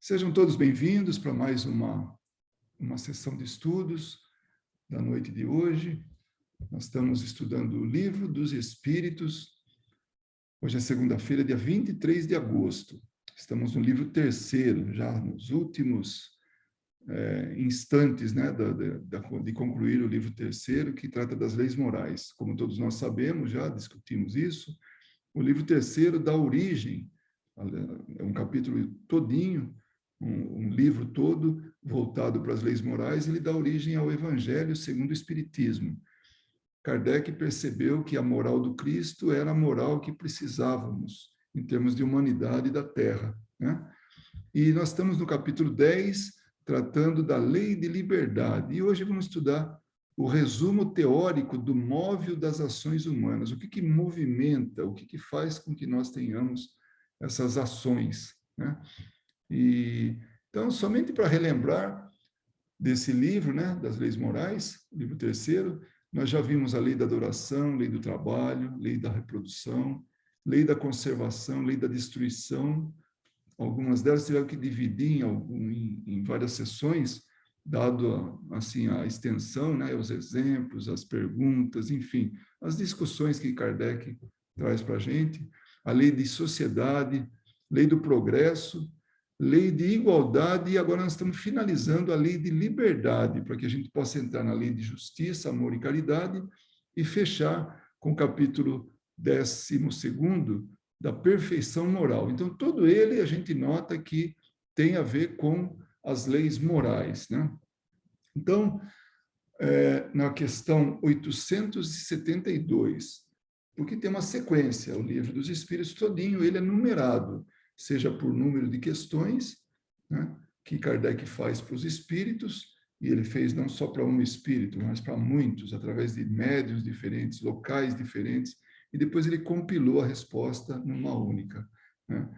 Sejam todos bem-vindos para mais uma sessão de estudos da noite de hoje. Nós estamos estudando o Livro dos Espíritos. Hoje é segunda-feira, dia 23 de agosto. Estamos no livro terceiro, já nos últimos instantes, né, de concluir o livro terceiro, que trata das leis morais. Como todos nós sabemos, já discutimos isso, o livro terceiro dá origem, é um capítulo todinho, um livro todo voltado para as leis morais, ele dá origem ao Evangelho segundo o Espiritismo. Kardec percebeu que a moral do Cristo era a moral que precisávamos, em termos de humanidade da Terra, né? E nós estamos no capítulo 10, tratando da lei de liberdade. E hoje vamos estudar o resumo teórico do móvel das ações humanas. O que movimenta, o que faz com que nós tenhamos essas ações, né? E, então, somente para relembrar desse livro, né, das leis morais, o livro terceiro, nós já vimos a lei da adoração, lei do trabalho, lei da reprodução, lei da conservação, lei da destruição. Algumas delas tiveram que dividir em várias sessões, dado assim a extensão, né, os exemplos, as perguntas, enfim, as discussões que Kardec traz para a gente. A lei de sociedade, lei do progresso, lei de igualdade, e agora nós estamos finalizando a lei de liberdade, para que a gente possa entrar na lei de justiça, amor e caridade, e fechar com o capítulo 12º, da perfeição moral. Então, todo ele a gente nota que tem a ver com as leis morais, né? Então, na questão 872, porque tem uma sequência, o Livro dos Espíritos todinho, ele é numerado, seja por número de questões, né, que Kardec faz para os espíritos, e ele fez não só para um espírito, mas para muitos, através de médiuns diferentes, locais diferentes, e depois ele compilou a resposta numa única, né?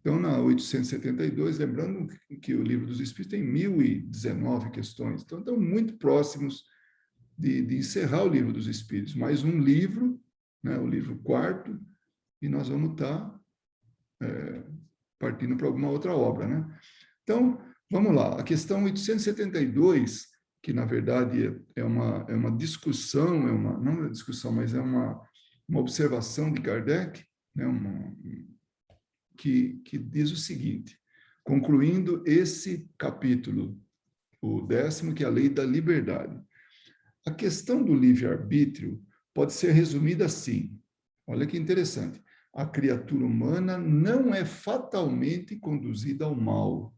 Então, na 872, lembrando que o Livro dos Espíritos tem 1019 questões, então estão muito próximos de encerrar o Livro dos Espíritos. Mais um livro, né, o livro quarto, e nós vamos estar partindo para alguma outra obra, né? Então, vamos lá. A questão 872, que na verdade é uma discussão, não é uma discussão, mas é uma observação de Kardec, né, que diz o seguinte, concluindo esse capítulo, o 10º, que é a lei da liberdade. A questão do livre-arbítrio pode ser resumida assim. Olha que interessante. A criatura humana não é fatalmente conduzida ao mal.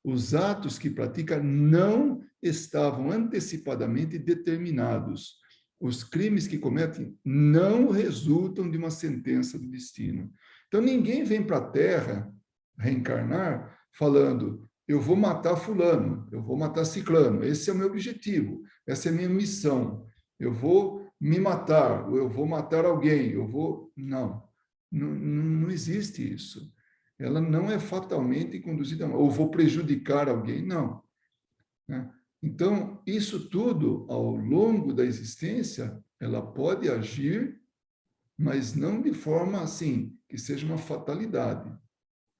Os atos que pratica não estavam antecipadamente determinados. Os crimes que cometem não resultam de uma sentença do destino. Então, ninguém vem para a Terra reencarnar falando: eu vou matar fulano, eu vou matar ciclano, esse é o meu objetivo, essa é a minha missão, eu vou me matar, ou eu vou matar alguém, eu vou... Não existe isso. Ela não é fatalmente conduzida, ou vou prejudicar alguém, não, né? Então, isso tudo, ao longo da existência, ela pode agir, mas não de forma assim, que seja uma fatalidade.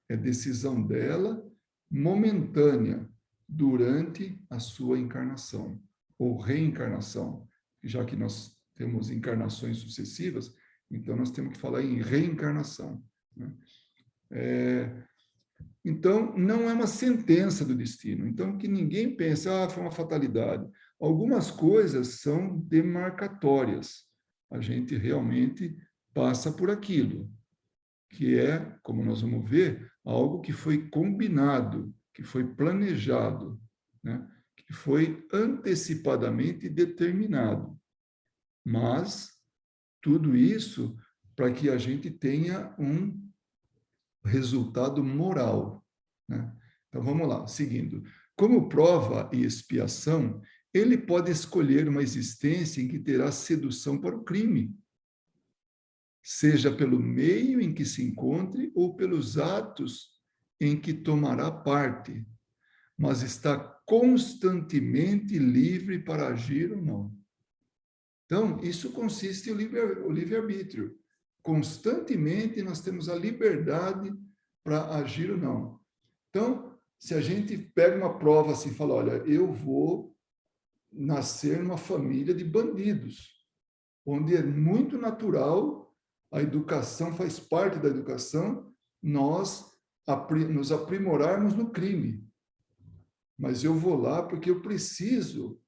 É decisão dela, momentânea, durante a sua encarnação, ou reencarnação, já que nós temos encarnações sucessivas, então nós temos que falar em reencarnação, né? Então, não é uma sentença do destino. Então, que ninguém pense, foi uma fatalidade. Algumas coisas são demarcatórias. A gente realmente passa por aquilo, que é, como nós vamos ver, algo que foi combinado, que foi planejado, né? Que foi antecipadamente determinado. Mas, tudo isso para que a gente tenha um resultado moral, né? Então, vamos lá, seguindo. Como prova e expiação, ele pode escolher uma existência em que terá sedução para o crime, seja pelo meio em que se encontre ou pelos atos em que tomará parte, mas está constantemente livre para agir ou não. Então, isso consiste o livre-arbítrio. Constantemente nós temos a liberdade para agir ou não. Então, Se a gente pega uma prova assim e fala, olha, eu vou nascer numa família de bandidos, onde é muito natural, a educação faz parte da educação, nós nos aprimorarmos no crime. Mas eu vou lá porque eu preciso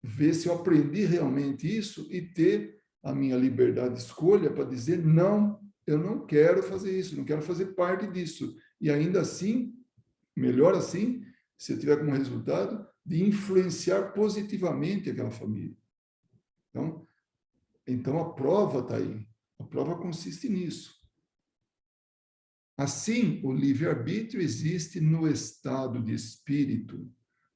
ver se eu aprendi realmente isso e ter a minha liberdade de escolha para dizer, não, eu não quero fazer isso, não quero fazer parte disso. E ainda assim, melhor assim, se eu tiver como resultado de influenciar positivamente aquela família. Então a prova está aí. A prova consiste nisso. Assim, o livre-arbítrio existe no estado de espírito,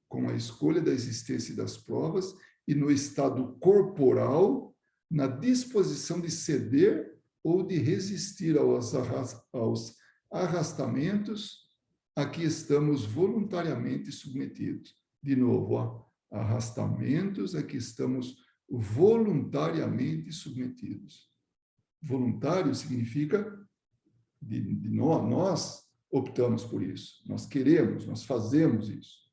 com a escolha da existência das provas, e no estado corporal, na disposição de ceder ou de resistir aos arrastamentos a que estamos voluntariamente submetidos. De novo, arrastamentos a que estamos voluntariamente submetidos. Voluntário significa nós optamos por isso, nós queremos, nós fazemos isso.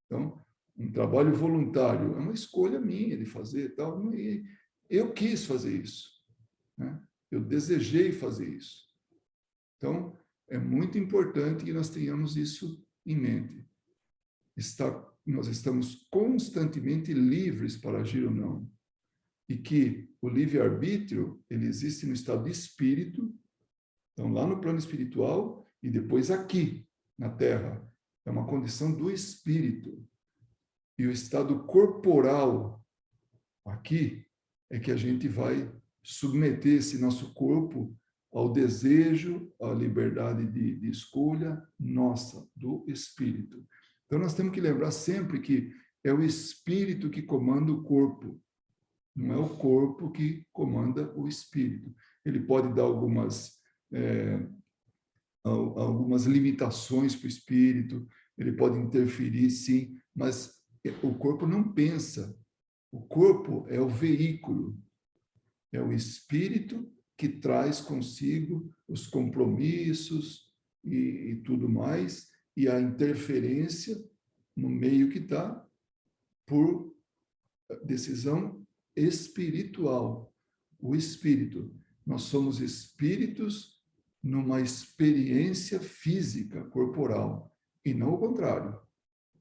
Então, um trabalho voluntário é uma escolha minha de fazer tal, e eu quis fazer isso, né? Eu desejei fazer isso. Então, é muito importante que nós tenhamos isso em mente. Nós estamos constantemente livres para agir ou não. E que o livre-arbítrio, ele existe no estado de espírito, então lá no plano espiritual e depois aqui, na Terra. É uma condição do espírito. E o estado corporal, aqui, é que a gente vai submeter esse nosso corpo ao desejo, à liberdade de escolha nossa, do espírito. Então, nós temos que lembrar sempre que é o espírito que comanda o corpo, não é o corpo que comanda o espírito. Ele pode dar algumas limitações para o espírito, ele pode interferir, sim, mas o corpo não pensa. O corpo é o veículo, é o espírito que traz consigo os compromissos e tudo mais, e a interferência no meio que está por decisão espiritual. O espírito. Nós somos espíritos numa experiência física, corporal, e não o contrário.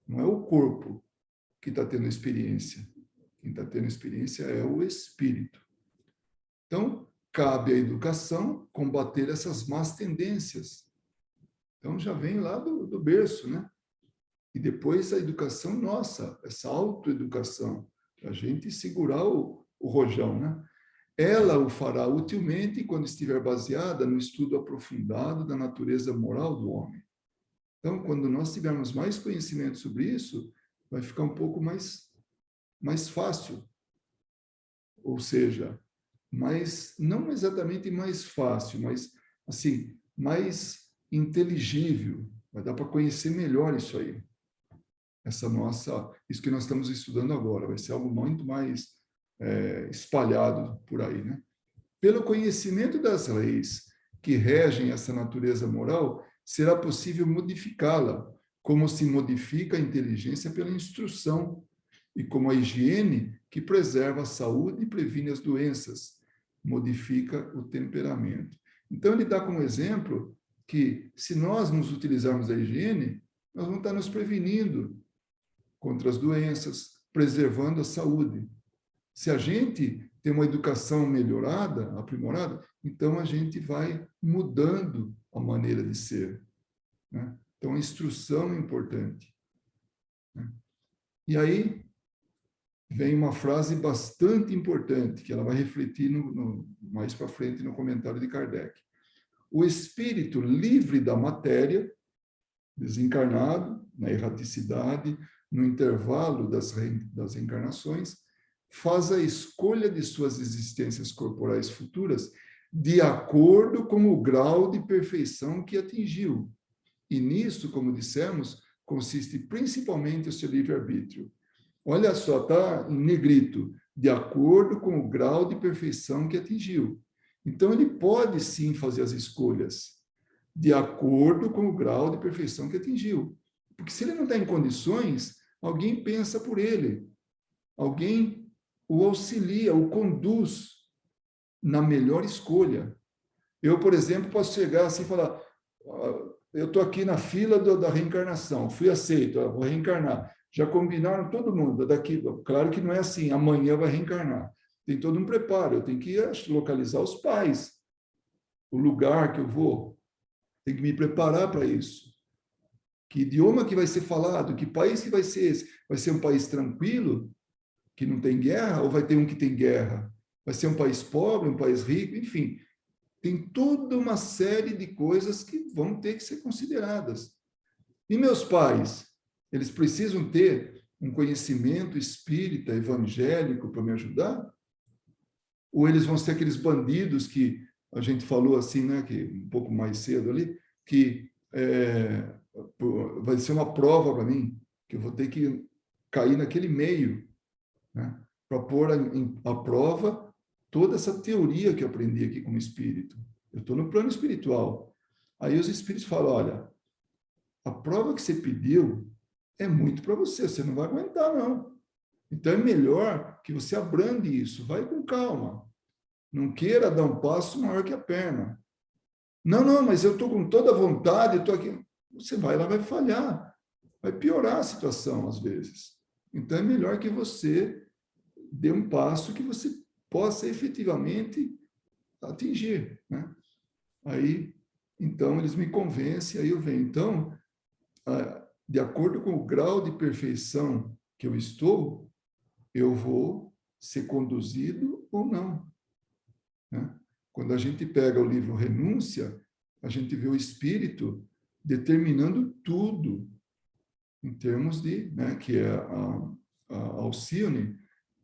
Não é o corpo que está tendo experiência. Quem está tendo experiência é o espírito. Então, cabe à educação combater essas más tendências. Então, já vem lá do berço, né? E depois a educação nossa, essa autoeducação, a gente segurar o rojão, né? Ela o fará utilmente quando estiver baseada no estudo aprofundado da natureza moral do homem. Então, quando nós tivermos mais conhecimento sobre isso, vai ficar um pouco mais fácil. Ou seja, não exatamente mais fácil, mas assim, mais inteligível. Vai dar para conhecer melhor isso aí. Isso que nós estamos estudando agora, vai ser algo muito mais espalhado por aí, né? Pelo conhecimento das leis que regem essa natureza moral, será possível modificá-la, como se modifica a inteligência pela instrução, e como a higiene, que preserva a saúde e previne as doenças, modifica o temperamento. Então, ele dá como exemplo que, se nós nos utilizarmos da higiene, nós vamos estar nos prevenindo contra as doenças, preservando a saúde. Se a gente tem uma educação melhorada, aprimorada, então a gente vai mudando a maneira de ser, né? Então, a instrução é importante, né? E aí vem uma frase bastante importante, que ela vai refletir mais para frente no comentário de Kardec. O espírito livre da matéria, desencarnado, na erraticidade, no intervalo das reencarnações, faz a escolha de suas existências corporais futuras de acordo com o grau de perfeição que atingiu. E nisso, como dissemos, consiste principalmente o seu livre-arbítrio. Olha só, está em negrito, de acordo com o grau de perfeição que atingiu. Então, ele pode sim fazer as escolhas, de acordo com o grau de perfeição que atingiu. Porque se ele não está em condições, alguém pensa por ele, alguém o auxilia, o conduz na melhor escolha. Eu, por exemplo, posso chegar assim e falar, eu estou aqui na fila da reencarnação, fui aceito, vou reencarnar. Já combinaram todo mundo daqui. Claro que não é assim, amanhã vai reencarnar. Tem todo um preparo, eu tenho que localizar os pais, o lugar que eu vou, tenho que me preparar para isso. Que idioma que vai ser falado, que país que vai ser esse? Vai ser um país tranquilo, que não tem guerra, ou vai ter um que tem guerra? Vai ser um país pobre, um país rico, enfim. Tem toda uma série de coisas que vão ter que ser consideradas. E meus pais, eles precisam ter um conhecimento espírita, evangélico para me ajudar? Ou eles vão ser aqueles bandidos que a gente falou assim, né, que um pouco mais cedo ali, que vai ser uma prova para mim, que eu vou ter que cair naquele meio, né, para pôr à prova toda essa teoria que eu aprendi aqui como espírito. Eu estou no plano espiritual. Aí os espíritos falam, olha, a prova que você pediu é muito para você, você não vai aguentar, não. Então é melhor que você abrande isso, vai com calma. Não queira dar um passo maior que a perna. Não, não, mas eu estou com toda a vontade, eu estou aqui. Você vai lá, vai falhar, vai piorar a situação às vezes. Então é melhor que você dê um passo que você possa efetivamente atingir, né? Aí, então, eles me convencem, aí eu venho. Então, de acordo com o grau de perfeição que eu estou, eu vou ser conduzido ou não, né? Quando a gente pega o livro Renúncia, a gente vê o Espírito determinando tudo, em termos de, né, que é a Alcione,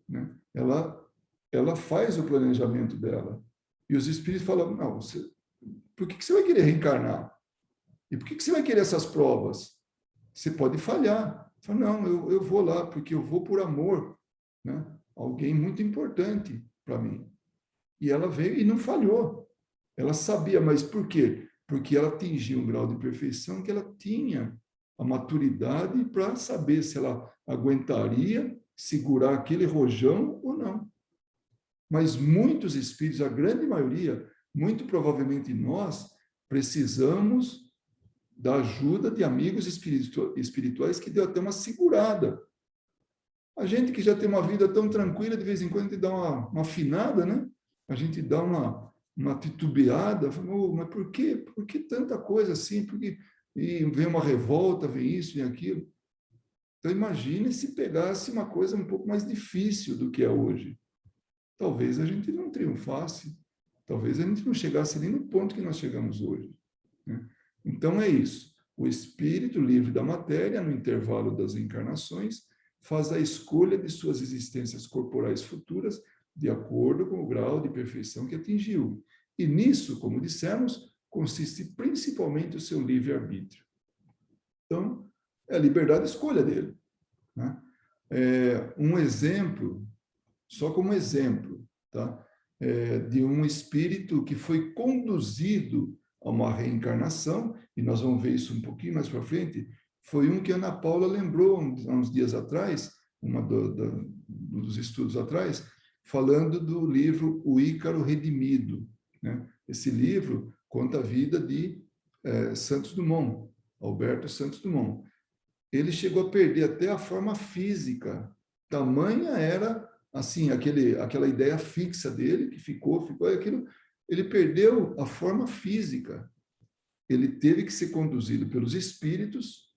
né? Ela faz o planejamento dela. E os Espíritos falam, não, por que você vai querer reencarnar? E por que você vai querer essas provas? Você pode falhar. Fala, não, eu vou lá, porque eu vou por amor, né? Alguém muito importante para mim. E ela veio e não falhou. Ela sabia, mas por quê? Porque ela atingiu um grau de perfeição que ela tinha a maturidade para saber se ela aguentaria segurar aquele rojão ou não. Mas muitos espíritos, a grande maioria, muito provavelmente nós, precisamos da ajuda de amigos espirituais que deu até uma segurada. A gente que já tem uma vida tão tranquila, de vez em quando a gente dá uma afinada, né? A gente dá uma titubeada, fala, oh, mas por quê? Por que tanta coisa assim? Porque e vem uma revolta, vem isso, vem aquilo. Então imagine se pegasse uma coisa um pouco mais difícil do que é hoje. Talvez a gente não triunfasse, talvez a gente não chegasse nem no ponto que nós chegamos hoje, né? Então é isso. O espírito livre da matéria, no intervalo das encarnações, faz a escolha de suas existências corporais futuras de acordo com o grau de perfeição que atingiu. E nisso, como dissemos, consiste principalmente o seu livre-arbítrio. Então, é a liberdade de escolha dele, né? Um exemplo, só como exemplo, tá? De um espírito que foi conduzido a uma reencarnação, e nós vamos ver isso um pouquinho mais para frente, foi um que a Ana Paula lembrou há uns dias atrás, dos estudos atrás, falando do livro O Ícaro Redimido, né? Esse livro conta a vida de Santos Dumont, Alberto Santos Dumont. Ele chegou a perder até a forma física. Tamanha era, assim, aquela ideia fixa dele, que ficou aquilo. Ele perdeu a forma física. Ele teve que ser conduzido pelos espíritos.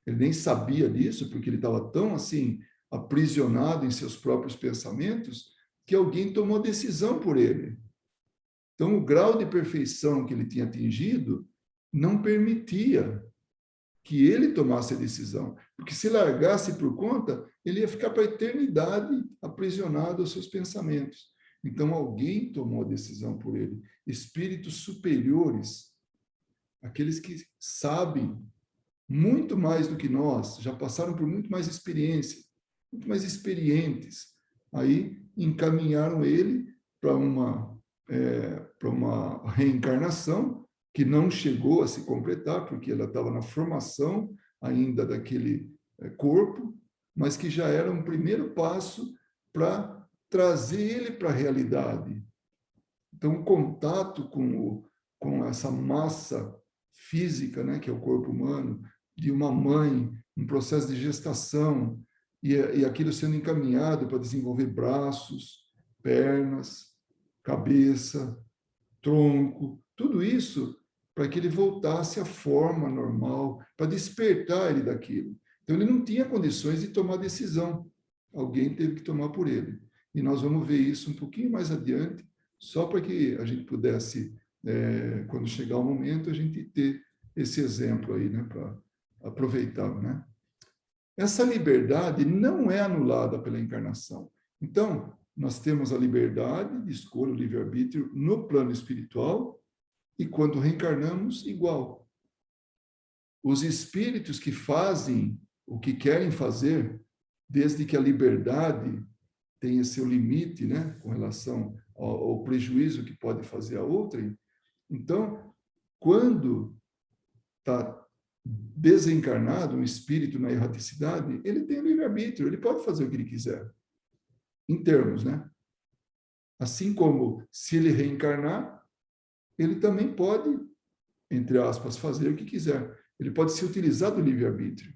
Ele nem sabia disso, porque ele estava tão, assim, aprisionado em seus próprios pensamentos, que alguém tomou decisão por ele. Então, o grau de perfeição que ele tinha atingido não permitia que ele tomasse a decisão. Porque se largasse por conta, ele ia ficar para a eternidade aprisionado aos seus pensamentos. Então, alguém tomou a decisão por ele. Espíritos superiores, aqueles que sabem muito mais do que nós, já passaram por muito mais experiência, muito mais experientes, aí encaminharam ele para uma reencarnação que não chegou a se completar, porque ela estava na formação ainda daquele corpo, mas que já era um primeiro passo para trazer ele para a realidade. Então, o contato com essa massa física, né, que é o corpo humano, de uma mãe, um processo de gestação, e aquilo sendo encaminhado para desenvolver braços, pernas, cabeça, tronco, tudo isso para que ele voltasse à forma normal, para despertar ele daquilo. Então, ele não tinha condições de tomar decisão. Alguém teve que tomar por ele. E nós vamos ver isso um pouquinho mais adiante, só para que a gente pudesse, quando chegar o momento, a gente ter esse exemplo aí, né, para aproveitar, né? Essa liberdade não é anulada pela encarnação. Então, nós temos a liberdade de escolha, o livre-arbítrio, no plano espiritual, e quando reencarnamos, igual. Os espíritos que fazem o que querem fazer, desde que a liberdade tenha seu limite, né, com relação ao prejuízo que pode fazer a outrem, então, quando está desencarnado um espírito na erraticidade, ele tem livre-arbítrio, ele pode fazer o que ele quiser, em termos, né? Assim como, se ele reencarnar, ele também pode, entre aspas, fazer o que quiser. Ele pode se utilizar do livre-arbítrio.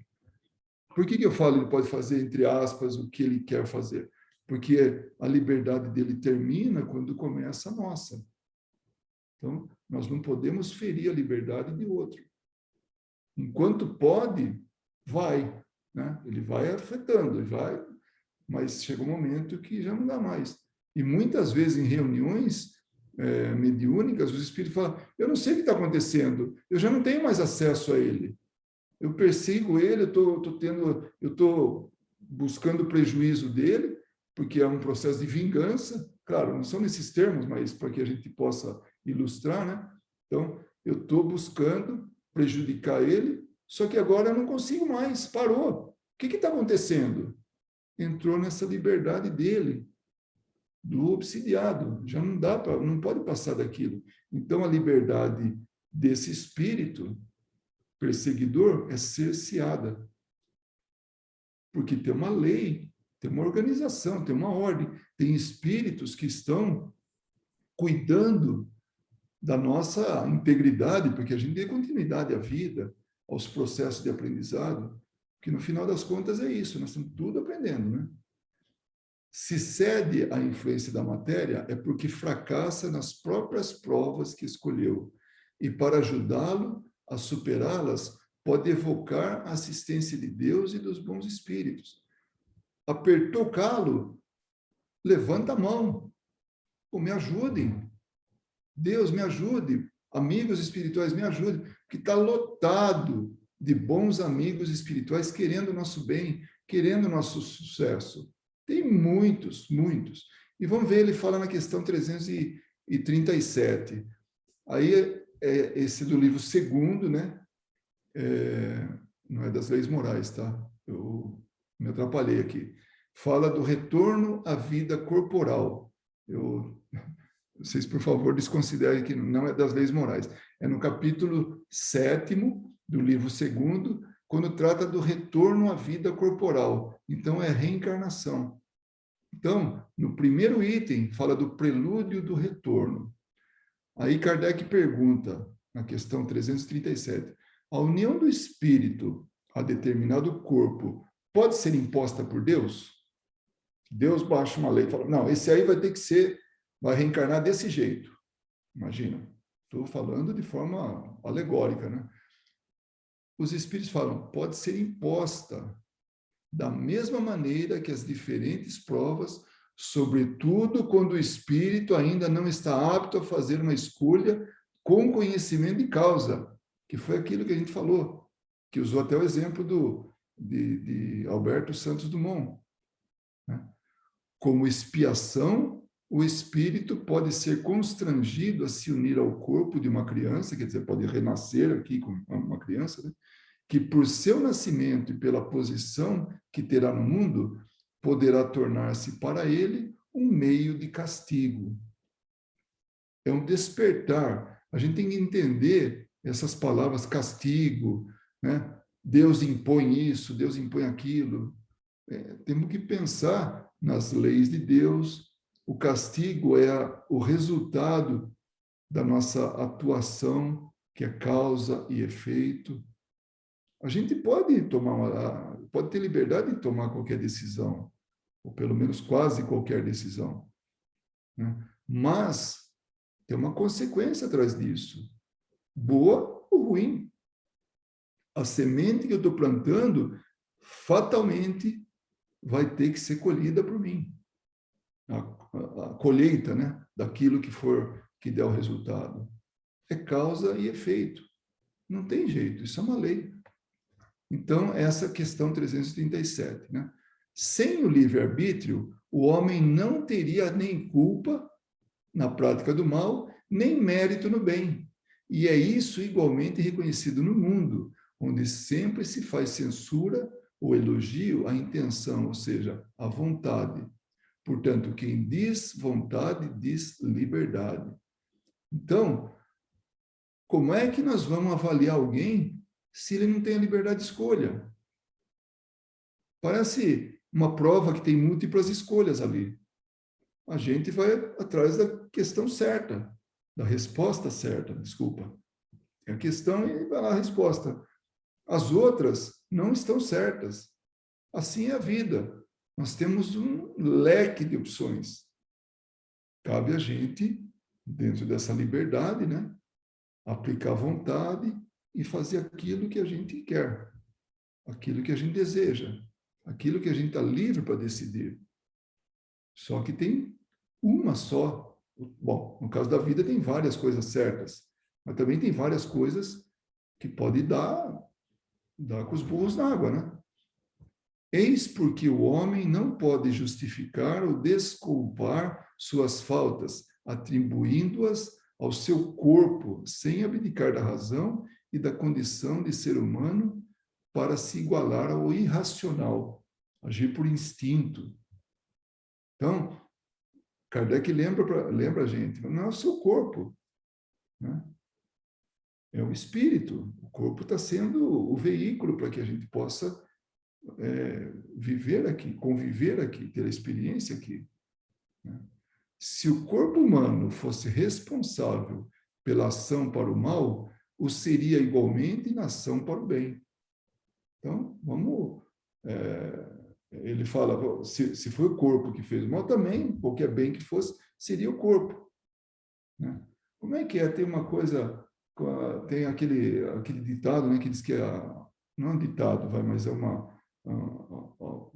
Por que eu falo ele pode fazer, entre aspas, o que ele quer fazer? Porque a liberdade dele termina quando começa a nossa. Então, nós não podemos ferir a liberdade de outro. Enquanto pode, vai, né? Ele vai afetando, ele vai, mas chega um momento que já não dá mais. E muitas vezes em reuniões mediúnicas, os espíritos falam, eu não sei o que está acontecendo, eu já não tenho mais acesso a ele. Eu persigo ele, eu estou buscando o prejuízo dele, porque é um processo de vingança. Claro, não são nesses termos, mas para que a gente possa ilustrar, né? Então, eu estou buscando prejudicar ele, só que agora eu não consigo mais, parou. O que está acontecendo? Entrou nessa liberdade dele, do obsidiado, já não dá para, não pode passar daquilo. Então, a liberdade desse espírito perseguidor é cerceada, porque tem uma lei, tem uma organização, tem uma ordem, tem espíritos que estão cuidando da nossa integridade, porque a gente dê continuidade à vida, aos processos de aprendizado, que no final das contas é isso, nós estamos tudo aprendendo, né? Se cede à influência da matéria é porque fracassa nas próprias provas que escolheu. E para ajudá-lo a superá-las, pode evocar a assistência de Deus e dos bons espíritos. Apertou o calo, levanta a mão. Pô, me ajudem. Deus, me ajude. Amigos espirituais, me ajudem. Porque está lotado de bons amigos espirituais querendo o nosso bem, querendo o nosso sucesso. Tem muitos, muitos. E vamos ver, ele fala na questão 337. Aí é esse do livro segundo, né? Não é das leis morais, tá? Eu me atrapalhei aqui. Fala do retorno à vida corporal. Vocês, por favor, desconsiderem que não é das leis morais. É no capítulo 7º do livro segundo, quando trata do retorno à vida corporal. Então, é reencarnação. Então, no primeiro item, fala do prelúdio do retorno. Aí Kardec pergunta, na questão 337, a união do espírito a determinado corpo pode ser imposta por Deus? Deus baixa uma lei e fala, não, esse aí vai ter que ser, vai reencarnar desse jeito. Imagina, estou falando de forma alegórica, né? Os espíritos falam, pode ser imposta da mesma maneira que as diferentes provas, sobretudo quando o espírito ainda não está apto a fazer uma escolha com conhecimento de causa, que foi aquilo que a gente falou, que usou até o exemplo de Alberto Santos Dumont. Né? Como expiação, o espírito pode ser constrangido a se unir ao corpo de uma criança, quer dizer, pode renascer aqui com uma criança, né? Que por seu nascimento e pela posição que terá no mundo, poderá tornar-se para ele um meio de castigo. É um despertar A gente tem que entender essas palavras castigo, né? Deus impõe isso, Deus impõe aquilo. Temos que pensar nas leis de Deus. O castigo é o resultado da nossa atuação, que é causa e efeito. A gente pode pode ter liberdade de tomar qualquer decisão, ou pelo menos quase qualquer decisão, né? Mas tem uma consequência atrás disso, boa ou ruim. A semente que eu estou plantando, fatalmente, vai ter que ser colhida por mim. A colheita, né, daquilo que der o resultado. É causa e efeito. Não tem jeito, isso é uma lei. Então, essa questão 337, né? Sem o livre-arbítrio, o homem não teria nem culpa na prática do mal, nem mérito no bem. E é isso igualmente reconhecido no mundo, onde sempre se faz censura ou elogio à intenção, ou seja, à vontade. Portanto, quem diz vontade, diz liberdade. Então, como é que nós vamos avaliar alguém se ele não tem a liberdade de escolha? Parece uma prova que tem múltiplas escolhas ali. A gente vai atrás da questão certa, da resposta certa, desculpa. É a questão e vai lá a resposta. As outras não estão certas. Assim é a vida. Nós temos um leque de opções. Cabe a gente, dentro dessa liberdade, né, aplicar a vontade e fazer aquilo que a gente quer, aquilo que a gente deseja, aquilo que a gente está livre para decidir. Só que tem uma só. Bom, no caso da vida tem várias coisas certas, mas também tem várias coisas que pode dar com os burros na água, né? Eis porque o homem não pode justificar ou desculpar suas faltas, atribuindo-as ao seu corpo, sem abdicar da razão e da condição de ser humano para se igualar ao irracional, agir por instinto. Então, Kardec lembra a gente, não é o seu corpo, né? É o espírito. O corpo está sendo o veículo para que a gente possa viver aqui, conviver aqui, ter a experiência aqui, né? Se o corpo humano fosse responsável pela ação para o mal, o seria igualmente na ação para o bem. Então, vamos... ele fala, se foi o corpo que fez o mal, também, qualquer bem que fosse, seria o corpo, né? Como é que é? Tem uma coisa, tem aquele ditado, né, que diz que não é um ditado, mas é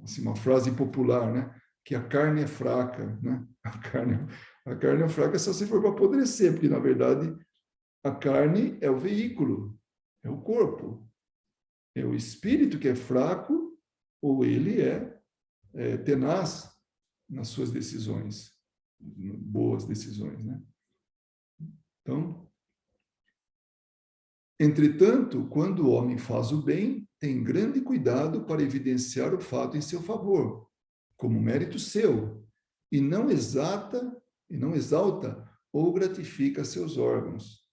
assim, uma frase popular, né, que a carne é fraca, né? A carne é fraca só se for para apodrecer, porque, na verdade, a carne é o veículo, é o corpo. É o espírito que é fraco, ou ele é tenaz nas suas decisões, boas decisões, né? Então, entretanto, quando o homem faz o bem, tem grande cuidado para evidenciar o fato em seu favor, como mérito seu, e não exalta ou gratifica seus órgãos.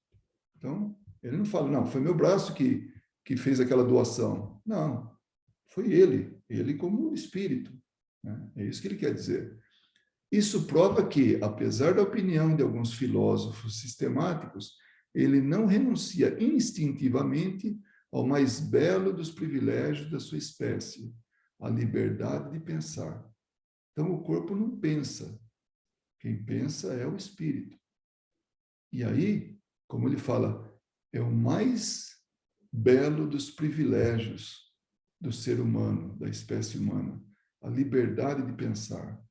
Então, ele não fala, não, foi meu braço que fez aquela doação. Não, foi ele como espírito, né? É isso que ele quer dizer. Isso prova que, apesar da opinião de alguns filósofos sistemáticos, ele não renuncia instintivamente ao mais belo dos privilégios da sua espécie, a liberdade de pensar. Então, o corpo não pensa. Quem pensa é o espírito. E aí, como ele fala, é o mais belo dos privilégios do ser humano, da espécie humana, a liberdade de pensar.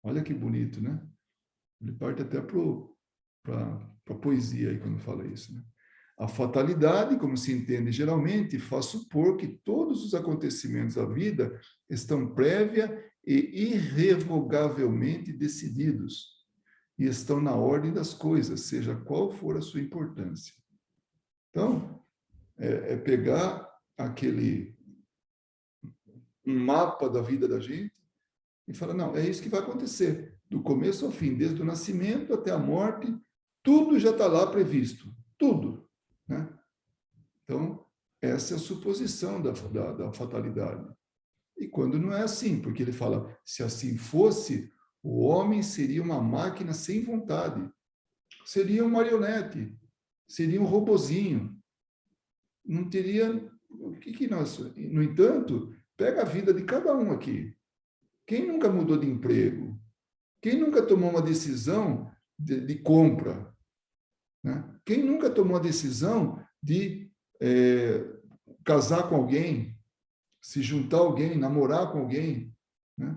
Olha que bonito, né? Ele parte até para a poesia aí quando fala isso, né? A fatalidade, como se entende geralmente, faz supor que todos os acontecimentos da vida estão prévia e irrevogavelmente decididos e estão na ordem das coisas, seja qual for a sua importância. Então, é pegar um mapa da vida da gente e falar, não, é isso que vai acontecer, do começo ao fim, desde o nascimento até a morte, Tudo já está lá previsto, tudo, né? Então, essa é a suposição da fatalidade. E quando não é assim, porque ele fala, se assim fosse, o homem seria uma máquina sem vontade, seria um marionete, seria um robozinho, não teria... O que nós... No entanto, pega a vida de cada um aqui. Quem nunca mudou de emprego? Quem nunca tomou uma decisão de compra? Né? Quem nunca tomou a decisão de casar com alguém, se juntar a alguém, namorar com alguém? Né?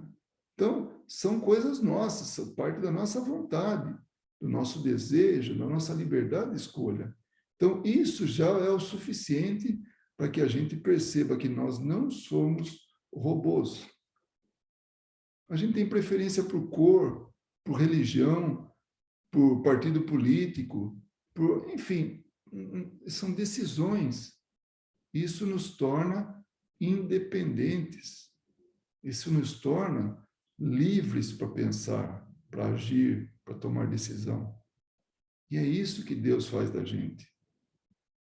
Então, são coisas nossas, são parte da nossa vontade, do nosso desejo, da nossa liberdade de escolha. Então, isso já é o suficiente para que a gente perceba que nós não somos robôs. A gente tem preferência por cor, por religião, por partido político, enfim, são decisões. Isso nos torna independentes. Isso nos torna livres para pensar, para agir, para tomar decisão. E é isso que Deus faz da gente.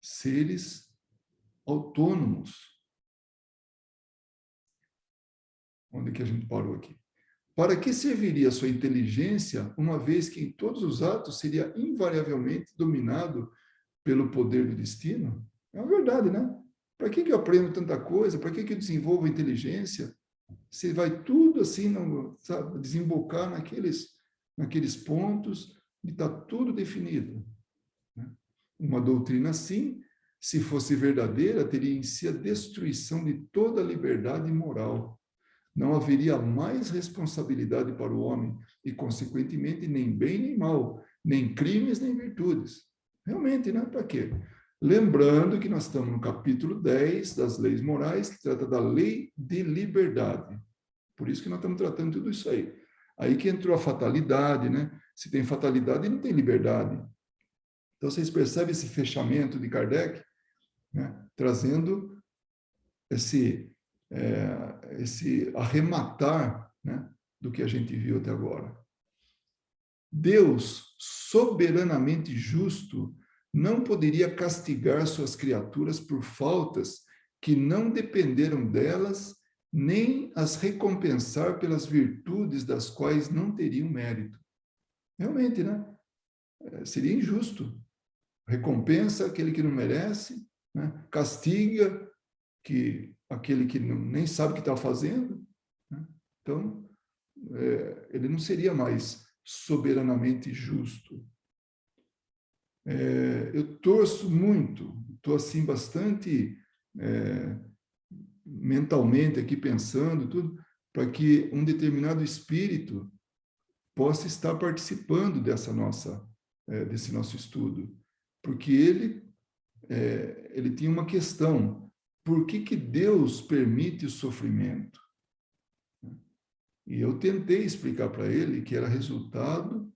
Seres autônomos. Onde que a gente parou aqui? Para que serviria a sua inteligência, uma vez que em todos os atos seria invariavelmente dominado pelo poder do destino? É uma verdade, né? Para que eu aprendo tanta coisa? Para que eu desenvolvo a inteligência? Se vai tudo assim, sabe, desembocar naqueles pontos e está tudo definido. Né? Uma doutrina assim, se fosse verdadeira, teria em si a destruição de toda a liberdade moral. Não haveria mais responsabilidade para o homem e, consequentemente, nem bem nem mal, nem crimes nem virtudes. Realmente, né? Para quê? Lembrando que nós estamos no capítulo 10 das leis morais, que trata da lei de liberdade. Por isso que nós estamos tratando tudo isso aí. Aí que entrou a fatalidade, né? Se tem fatalidade, não tem liberdade. Então, vocês percebem esse fechamento de Kardec, né? Trazendo esse arrematar, né, do que a gente viu até agora. Deus, soberanamente justo, não poderia castigar suas criaturas por faltas que não dependeram delas, nem as recompensar pelas virtudes das quais não teriam mérito. Realmente, né? Seria injusto. Recompensa aquele que não merece, né? Castiga aquele que nem sabe o que está fazendo. Né? Então, ele não seria mais soberanamente justo. Eu torço muito, estou assim bastante mentalmente aqui pensando tudo, para que um determinado espírito possa estar participando desse nosso estudo, porque ele tinha uma questão: por que Deus permite o sofrimento? E eu tentei explicar para ele que era resultado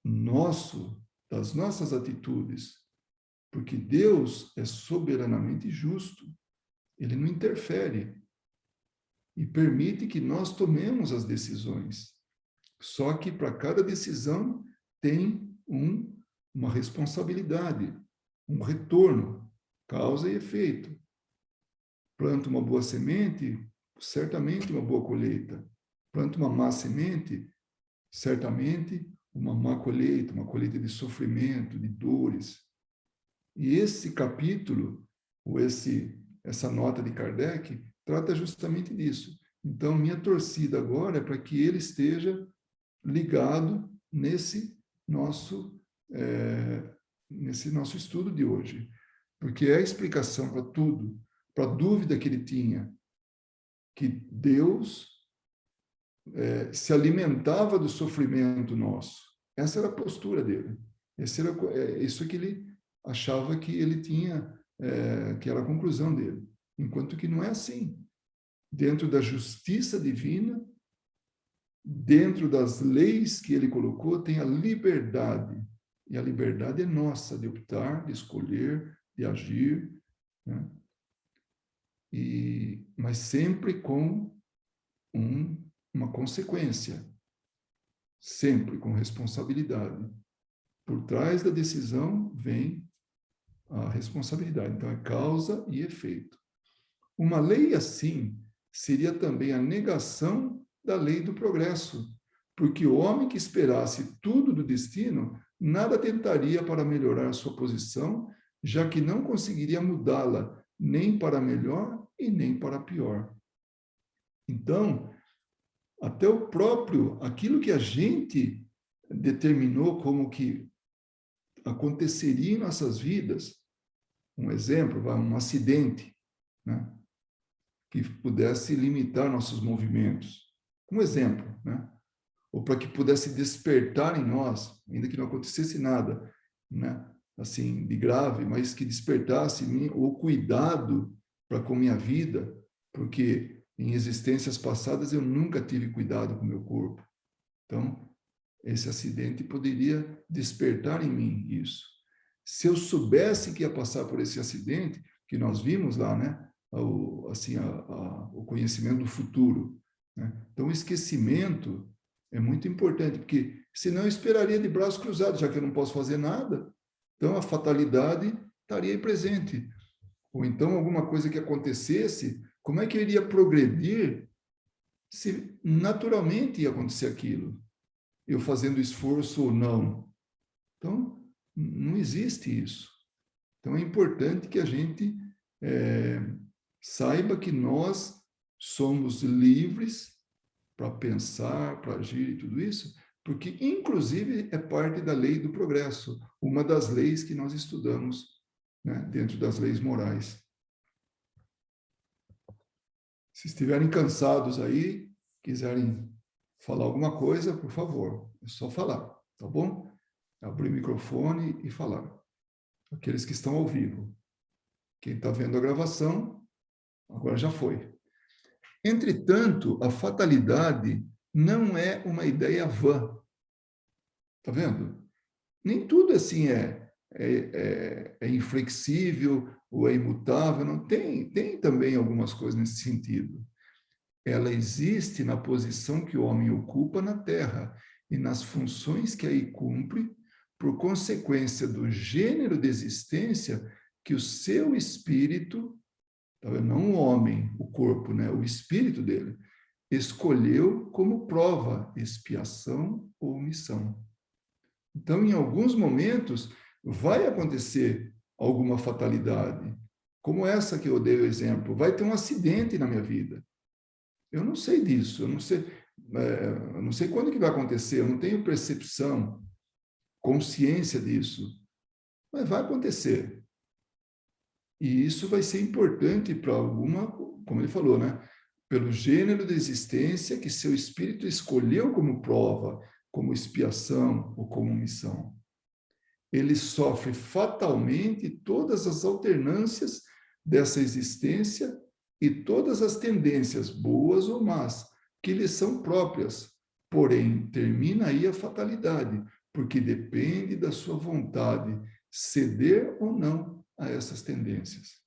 nosso, das nossas atitudes, porque Deus é soberanamente justo, ele não interfere e permite que nós tomemos as decisões. Só que para cada decisão tem uma responsabilidade, um retorno, causa e efeito. Planta uma boa semente, certamente uma boa colheita. Planta uma má semente, certamente uma má colheita, uma colheita de sofrimento, de dores. E esse capítulo, ou essa nota de Kardec, trata justamente disso. Então, minha torcida agora é para que ele esteja ligado nesse nosso estudo de hoje, porque é a explicação para tudo, para a dúvida que ele tinha, que Deus se alimentava do sofrimento nosso. Essa era a postura dele. Isso que ele achava que ele tinha, que era a conclusão dele. Enquanto que não é assim. Dentro da justiça divina, dentro das leis que ele colocou, tem a liberdade. E a liberdade é nossa de optar, de escolher, de agir, né? Mas sempre com uma consequência, sempre com responsabilidade. Por trás da decisão vem a responsabilidade. Então, é causa e efeito. Uma lei assim seria também a negação da lei do progresso, porque o homem que esperasse tudo do destino, nada tentaria para melhorar sua posição, já que não conseguiria mudá-la nem para melhor e nem para pior. Então, até o próprio, aquilo que a gente determinou como que aconteceria em nossas vidas, um exemplo, um acidente, né, que pudesse limitar nossos movimentos. Um exemplo, né? Ou para que pudesse despertar em nós, ainda que não acontecesse nada, né, assim, de grave, mas que despertasse em mim o cuidado para com minha vida, porque em existências passadas eu nunca tive cuidado com o meu corpo. Então, esse acidente poderia despertar em mim isso. Se eu soubesse que ia passar por esse acidente, que nós vimos lá, né, o conhecimento do futuro, né? Então, o esquecimento é muito importante, porque senão eu esperaria de braços cruzados, já que eu não posso fazer nada, então a fatalidade estaria aí presente. Ou então alguma coisa que acontecesse, como é que eu iria progredir se naturalmente ia acontecer aquilo? Eu fazendo esforço ou não? Então, não existe isso. Então, é importante que a gente saiba que nós somos livres para pensar, para agir e tudo isso, porque, inclusive, é parte da lei do progresso, uma das leis que nós estudamos, né, dentro das leis morais. Se estiverem cansados aí, quiserem falar alguma coisa, por favor, é só falar, tá bom? Abrir o microfone e falar. Aqueles que estão ao vivo. Quem está vendo a gravação, agora já foi. Entretanto, a fatalidade não é uma ideia vã. Está vendo? Nem tudo assim é inflexível ou é imutável. Não tem também algumas coisas nesse sentido. Ela existe na posição que o homem ocupa na Terra e nas funções que aí cumpre, por consequência do gênero de existência que o seu espírito, não o homem, o corpo, né, o espírito dele, escolheu como prova, expiação ou missão. Então, em alguns momentos, vai acontecer alguma fatalidade, como essa que eu dei o exemplo. Vai ter um acidente na minha vida. Eu não sei disso, eu não sei quando que vai acontecer, eu não tenho percepção, consciência disso, mas vai acontecer. E isso vai ser importante para alguma, como ele falou, né? Pelo gênero de existência que seu espírito escolheu como prova, como expiação ou como missão. Ele sofre fatalmente todas as alternâncias dessa existência e todas as tendências, boas ou más, que lhe são próprias. Porém, termina aí a fatalidade, porque depende da sua vontade ceder ou não a essas tendências.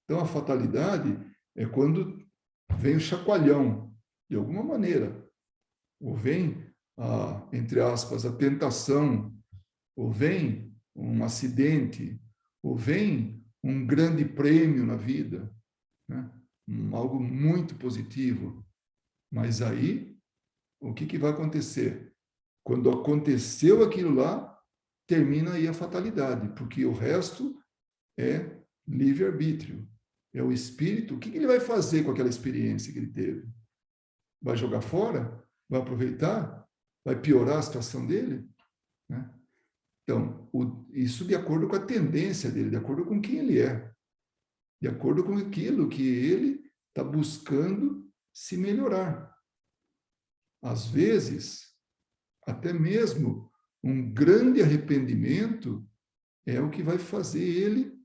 Então, a fatalidade é quando vem o chacoalhão, de alguma maneira, ou vem, entre aspas, a tentação, ou vem um acidente, ou vem um grande prêmio na vida, né? Algo muito positivo. Mas aí, o que vai acontecer? Quando aconteceu aquilo lá, termina aí a fatalidade, porque o resto é livre-arbítrio. É o espírito. O que ele vai fazer com aquela experiência que ele teve? Vai jogar fora? Vai aproveitar? Vai piorar a situação dele? Né? Então, isso de acordo com a tendência dele, de acordo com quem ele é, de acordo com aquilo que ele está buscando se melhorar. Às vezes, até mesmo um grande arrependimento é o que vai fazer ele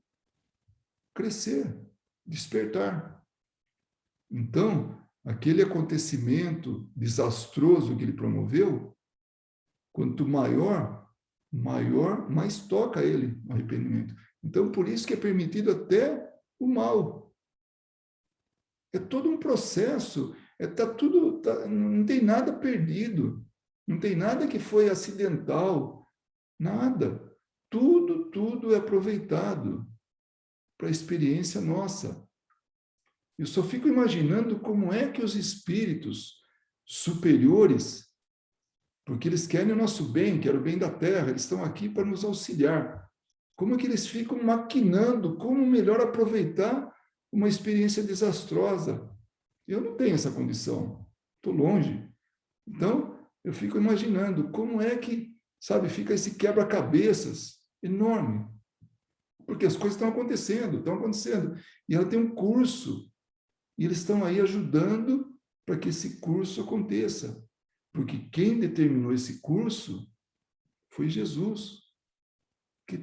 crescer, despertar. Então, aquele acontecimento desastroso que ele promoveu, quanto maior, mais toca ele o arrependimento. Então, por isso que é permitido até o mal. É todo um processo, não tem nada perdido, não tem nada que foi acidental, Nada. Tudo é aproveitado para a experiência nossa. Eu só fico imaginando como é que os espíritos superiores, porque eles querem o nosso bem, querem o bem da Terra, eles estão aqui para nos auxiliar. Como é que eles ficam maquinando como melhor aproveitar uma experiência desastrosa? Eu não tenho essa condição, estou longe. Então, eu fico imaginando como é que, sabe, fica esse quebra-cabeças enorme. Porque as coisas estão acontecendo. E ela tem um curso, e eles estão aí ajudando para que esse curso aconteça. Porque quem determinou esse curso foi Jesus. Que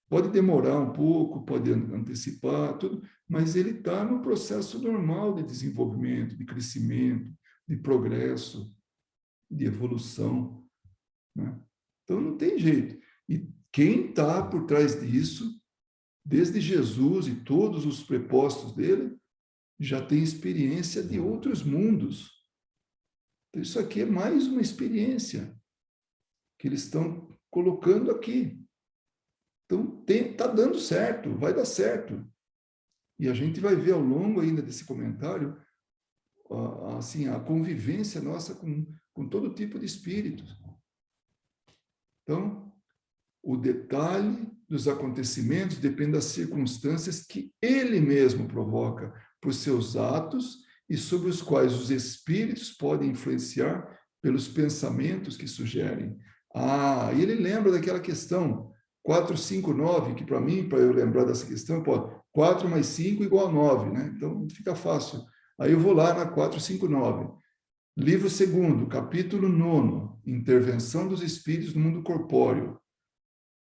pode demorar um pouco, pode antecipar, tudo, mas ele está no processo normal de desenvolvimento, de crescimento, de progresso, de evolução, né? Então, não tem jeito. E quem está por trás disso, desde Jesus e todos os prepostos dele, já tem experiência de outros mundos. Então, isso aqui é mais uma experiência que eles estão colocando aqui. Então, está dando certo, vai dar certo. E a gente vai ver ao longo ainda desse comentário, assim, a convivência nossa com todo tipo de espíritos. Então, o detalhe dos acontecimentos depende das circunstâncias que ele mesmo provoca por seus atos e sobre os quais os espíritos podem influenciar pelos pensamentos que sugerem. E ele lembra daquela questão 459, que para mim, para eu lembrar dessa questão, 4 mais 5 igual a 9, né? Então, fica fácil. Aí eu vou lá na 459. Livro 2º, capítulo 9, Intervenção dos Espíritos no Mundo Corpóreo.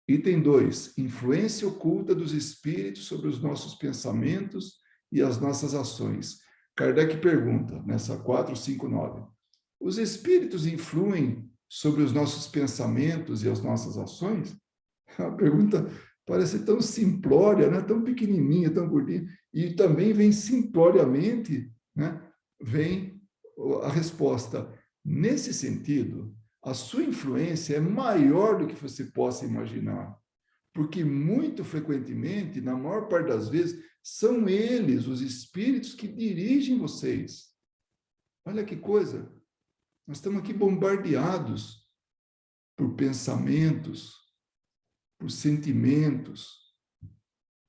Item 2, influência oculta dos espíritos sobre os nossos pensamentos e as nossas ações. Kardec pergunta, nessa 459, os espíritos influem sobre os nossos pensamentos e as nossas ações? A pergunta parece tão simplória, né? Tão pequenininha, tão curtinha, e também vem simploriamente, né? Vem a resposta. Nesse sentido, a sua influência é maior do que você possa imaginar, porque muito frequentemente, na maior parte das vezes, são eles, os espíritos, que dirigem vocês. Olha que coisa! Nós estamos aqui bombardeados por pensamentos, por sentimentos,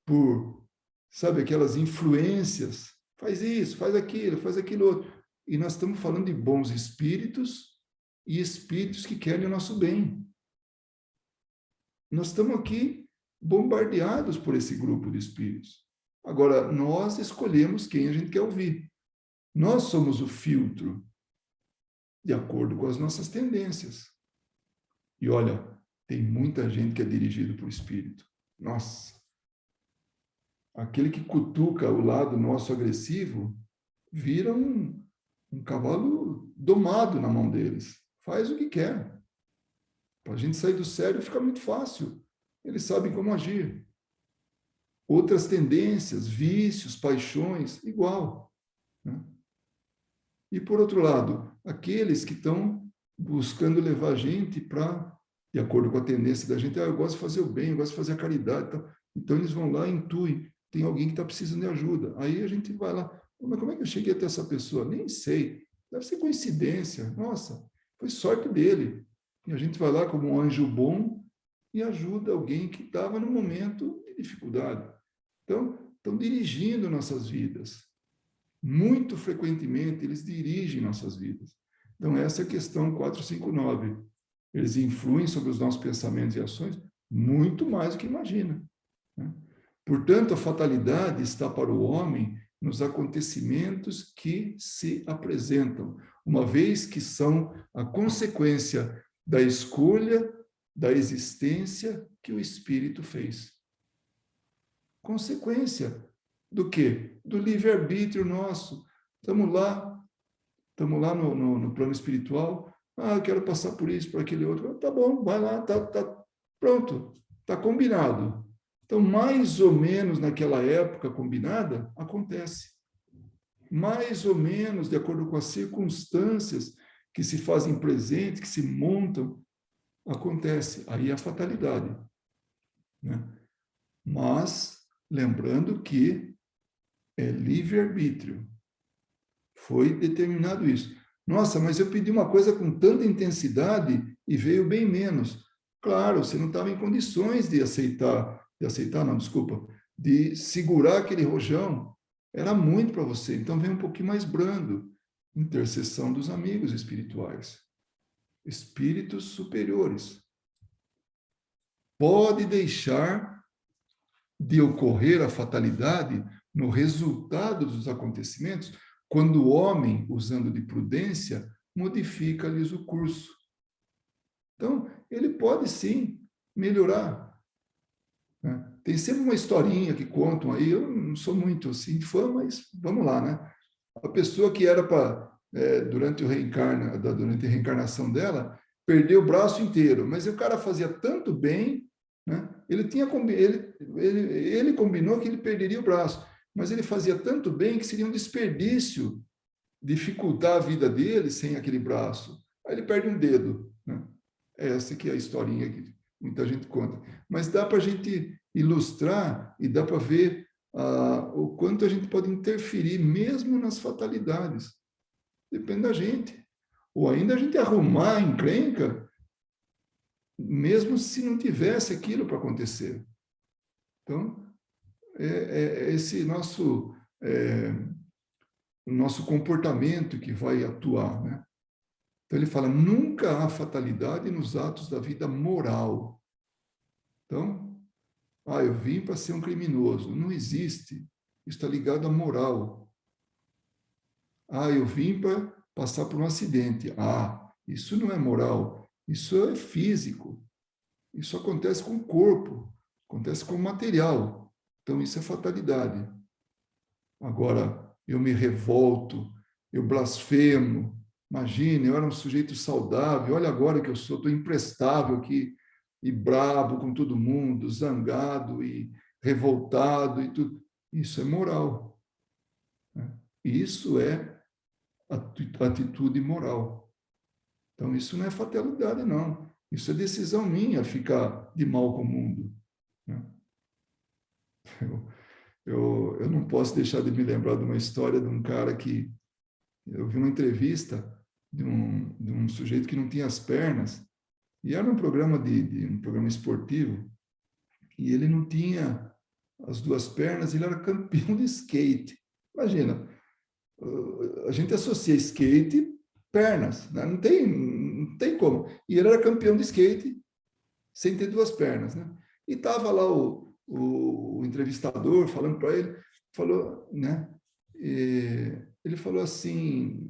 por, sabe, aquelas influências. Faz isso, faz aquilo outro. E nós estamos falando de bons espíritos e espíritos que querem o nosso bem. Nós estamos aqui bombardeados por esse grupo de espíritos. Agora, nós escolhemos quem a gente quer ouvir. Nós somos o filtro de acordo com as nossas tendências. E olha, tem muita gente que é dirigido por espírito. Nossa! Aquele que cutuca o lado nosso agressivo vira um cavalo domado na mão deles. Faz o que quer. Para a gente sair do sério fica muito fácil. Eles sabem como agir. Outras tendências, vícios, paixões, igual, né? E, por outro lado, aqueles que estão buscando levar a gente para, de acordo com a tendência da gente, eu gosto de fazer o bem, eu gosto de fazer a caridade. Então, eles vão lá e intuem, tem alguém que está precisando de ajuda. Aí a gente vai lá, mas como é que eu cheguei até essa pessoa? Nem sei. Deve ser coincidência. Nossa, foi sorte dele. E a gente vai lá como um anjo bom e ajuda alguém que estava no momento de dificuldade. Então, estão dirigindo nossas vidas. Muito frequentemente, eles dirigem nossas vidas. Então, essa é a questão 459. Eles influem sobre os nossos pensamentos e ações muito mais do que imagina, né? Portanto, a fatalidade está para o homem nos acontecimentos que se apresentam, uma vez que são a consequência da escolha da existência que o espírito fez. Consequência do quê? Do livre-arbítrio nosso. Estamos lá no plano espiritual. Eu quero passar por isso, por aquele outro. Tá bom, vai lá, tá pronto, tá combinado. Então, mais ou menos naquela época combinada, acontece. Mais ou menos de acordo com as circunstâncias que se fazem presentes, que se montam, acontece. Aí é a fatalidade, né? Mas, lembrando que é livre-arbítrio. Foi determinado isso. Nossa, mas eu pedi uma coisa com tanta intensidade e veio bem menos. Claro, você não estava em condições de aceitar, não, desculpa, de segurar aquele rojão. Era muito para você, então vem um pouquinho mais brando. Intercessão dos amigos espirituais, espíritos superiores. Pode deixar de ocorrer a fatalidade no resultado dos acontecimentos, quando o homem, usando de prudência, modifica-lhes o curso. Então, ele pode sim melhorar, né? Tem sempre uma historinha que contam aí, eu não sou muito assim fã, mas vamos lá, né? A pessoa que era para, durante a reencarnação dela, perder o braço inteiro, mas o cara fazia tanto bem, né? Ele combinou que ele perderia o braço, mas ele fazia tanto bem que seria um desperdício dificultar a vida dele sem aquele braço. Aí ele perde um dedo, né? Essa que é a historinha que muita gente conta. Mas dá para a gente ilustrar e dá para ver o quanto a gente pode interferir mesmo nas fatalidades. Depende da gente. Ou ainda a gente arrumar a encrenca, mesmo se não tivesse aquilo para acontecer. Então, esse o nosso comportamento que vai atuar, né? Então ele fala, nunca há fatalidade nos atos da vida moral. Então, eu vim para ser um criminoso. Não existe. Isso está ligado à moral. Eu vim para passar por um acidente. Isso não é moral. Isso é físico. Isso acontece com o corpo. Acontece com o material. Então, isso é fatalidade. Agora, eu me revolto, eu blasfemo. Imagine, eu era um sujeito saudável. Olha agora que eu sou, estou imprestável aqui e brabo com todo mundo, zangado e revoltado e tudo. Isso é moral, né? Isso é atitude moral. Então, isso não é fatalidade, não. Isso é decisão minha ficar de mal com o mundo, né? Eu não posso deixar de me lembrar de uma história de um cara que eu vi uma entrevista de um sujeito que não tinha as pernas e era um programa de um programa esportivo e ele não tinha as duas pernas, ele era campeão de skate. Imagina, a gente associa skate pernas, né? Não tem como. E ele era campeão de skate sem ter duas pernas, né? E estava lá o entrevistador falando para ele, falou, né? Ele falou assim,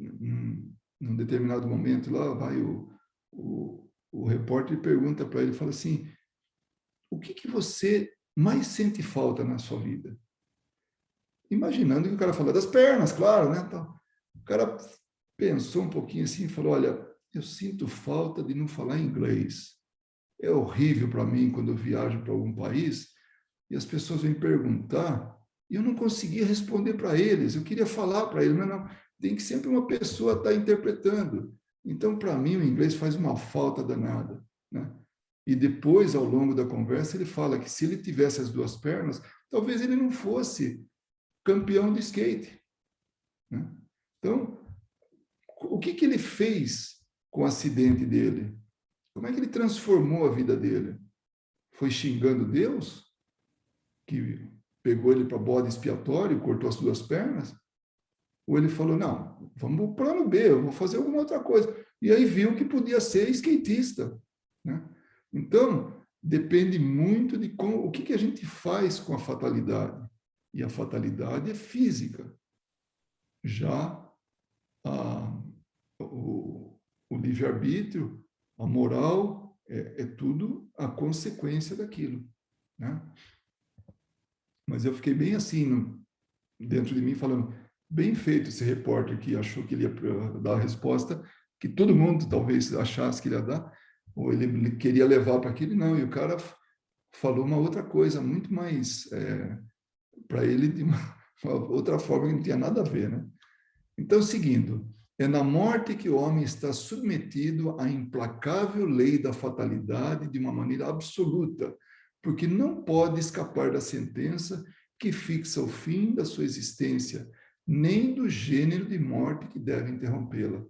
num determinado momento lá, vai o repórter pergunta para ele, fala assim, o que você mais sente falta na sua vida? Imaginando que o cara fala das pernas, claro, né? Então, o cara pensou um pouquinho assim e falou, olha, eu sinto falta de não falar inglês. É horrível para mim quando eu viajo para algum país e as pessoas vêm perguntar e eu não conseguia responder para eles. Eu queria falar para eles, mas não, tem que sempre uma pessoa estar interpretando. Então, para mim, o inglês faz uma falta danada, né? E depois, ao longo da conversa, ele fala que se ele tivesse as duas pernas, talvez ele não fosse campeão de skate, né? Então, o que ele fez com o acidente dele? Como é que ele transformou a vida dele? Foi xingando Deus, que pegou ele para bode expiatório, cortou as duas pernas? Ou ele falou, não, vamos para o plano B, eu vou fazer alguma outra coisa. E aí viu que podia ser skatista, né? Então, depende muito de o que a gente faz com a fatalidade. E a fatalidade é física. Já o livre-arbítrio, a moral, é tudo a consequência daquilo, né? Mas eu fiquei bem assim, dentro de mim, falando, bem feito esse repórter que achou que ele ia dar a resposta que todo mundo talvez achasse que ele ia dar, ou ele queria levar para aquilo, não, e o cara falou uma outra coisa, muito mais, para ele, de uma outra forma que não tinha nada a ver, né? Então, seguindo, É na morte que o homem está submetido à implacável lei da fatalidade de uma maneira absoluta, porque não pode escapar da sentença que fixa o fim da sua existência, nem do gênero de morte que deve interrompê-la.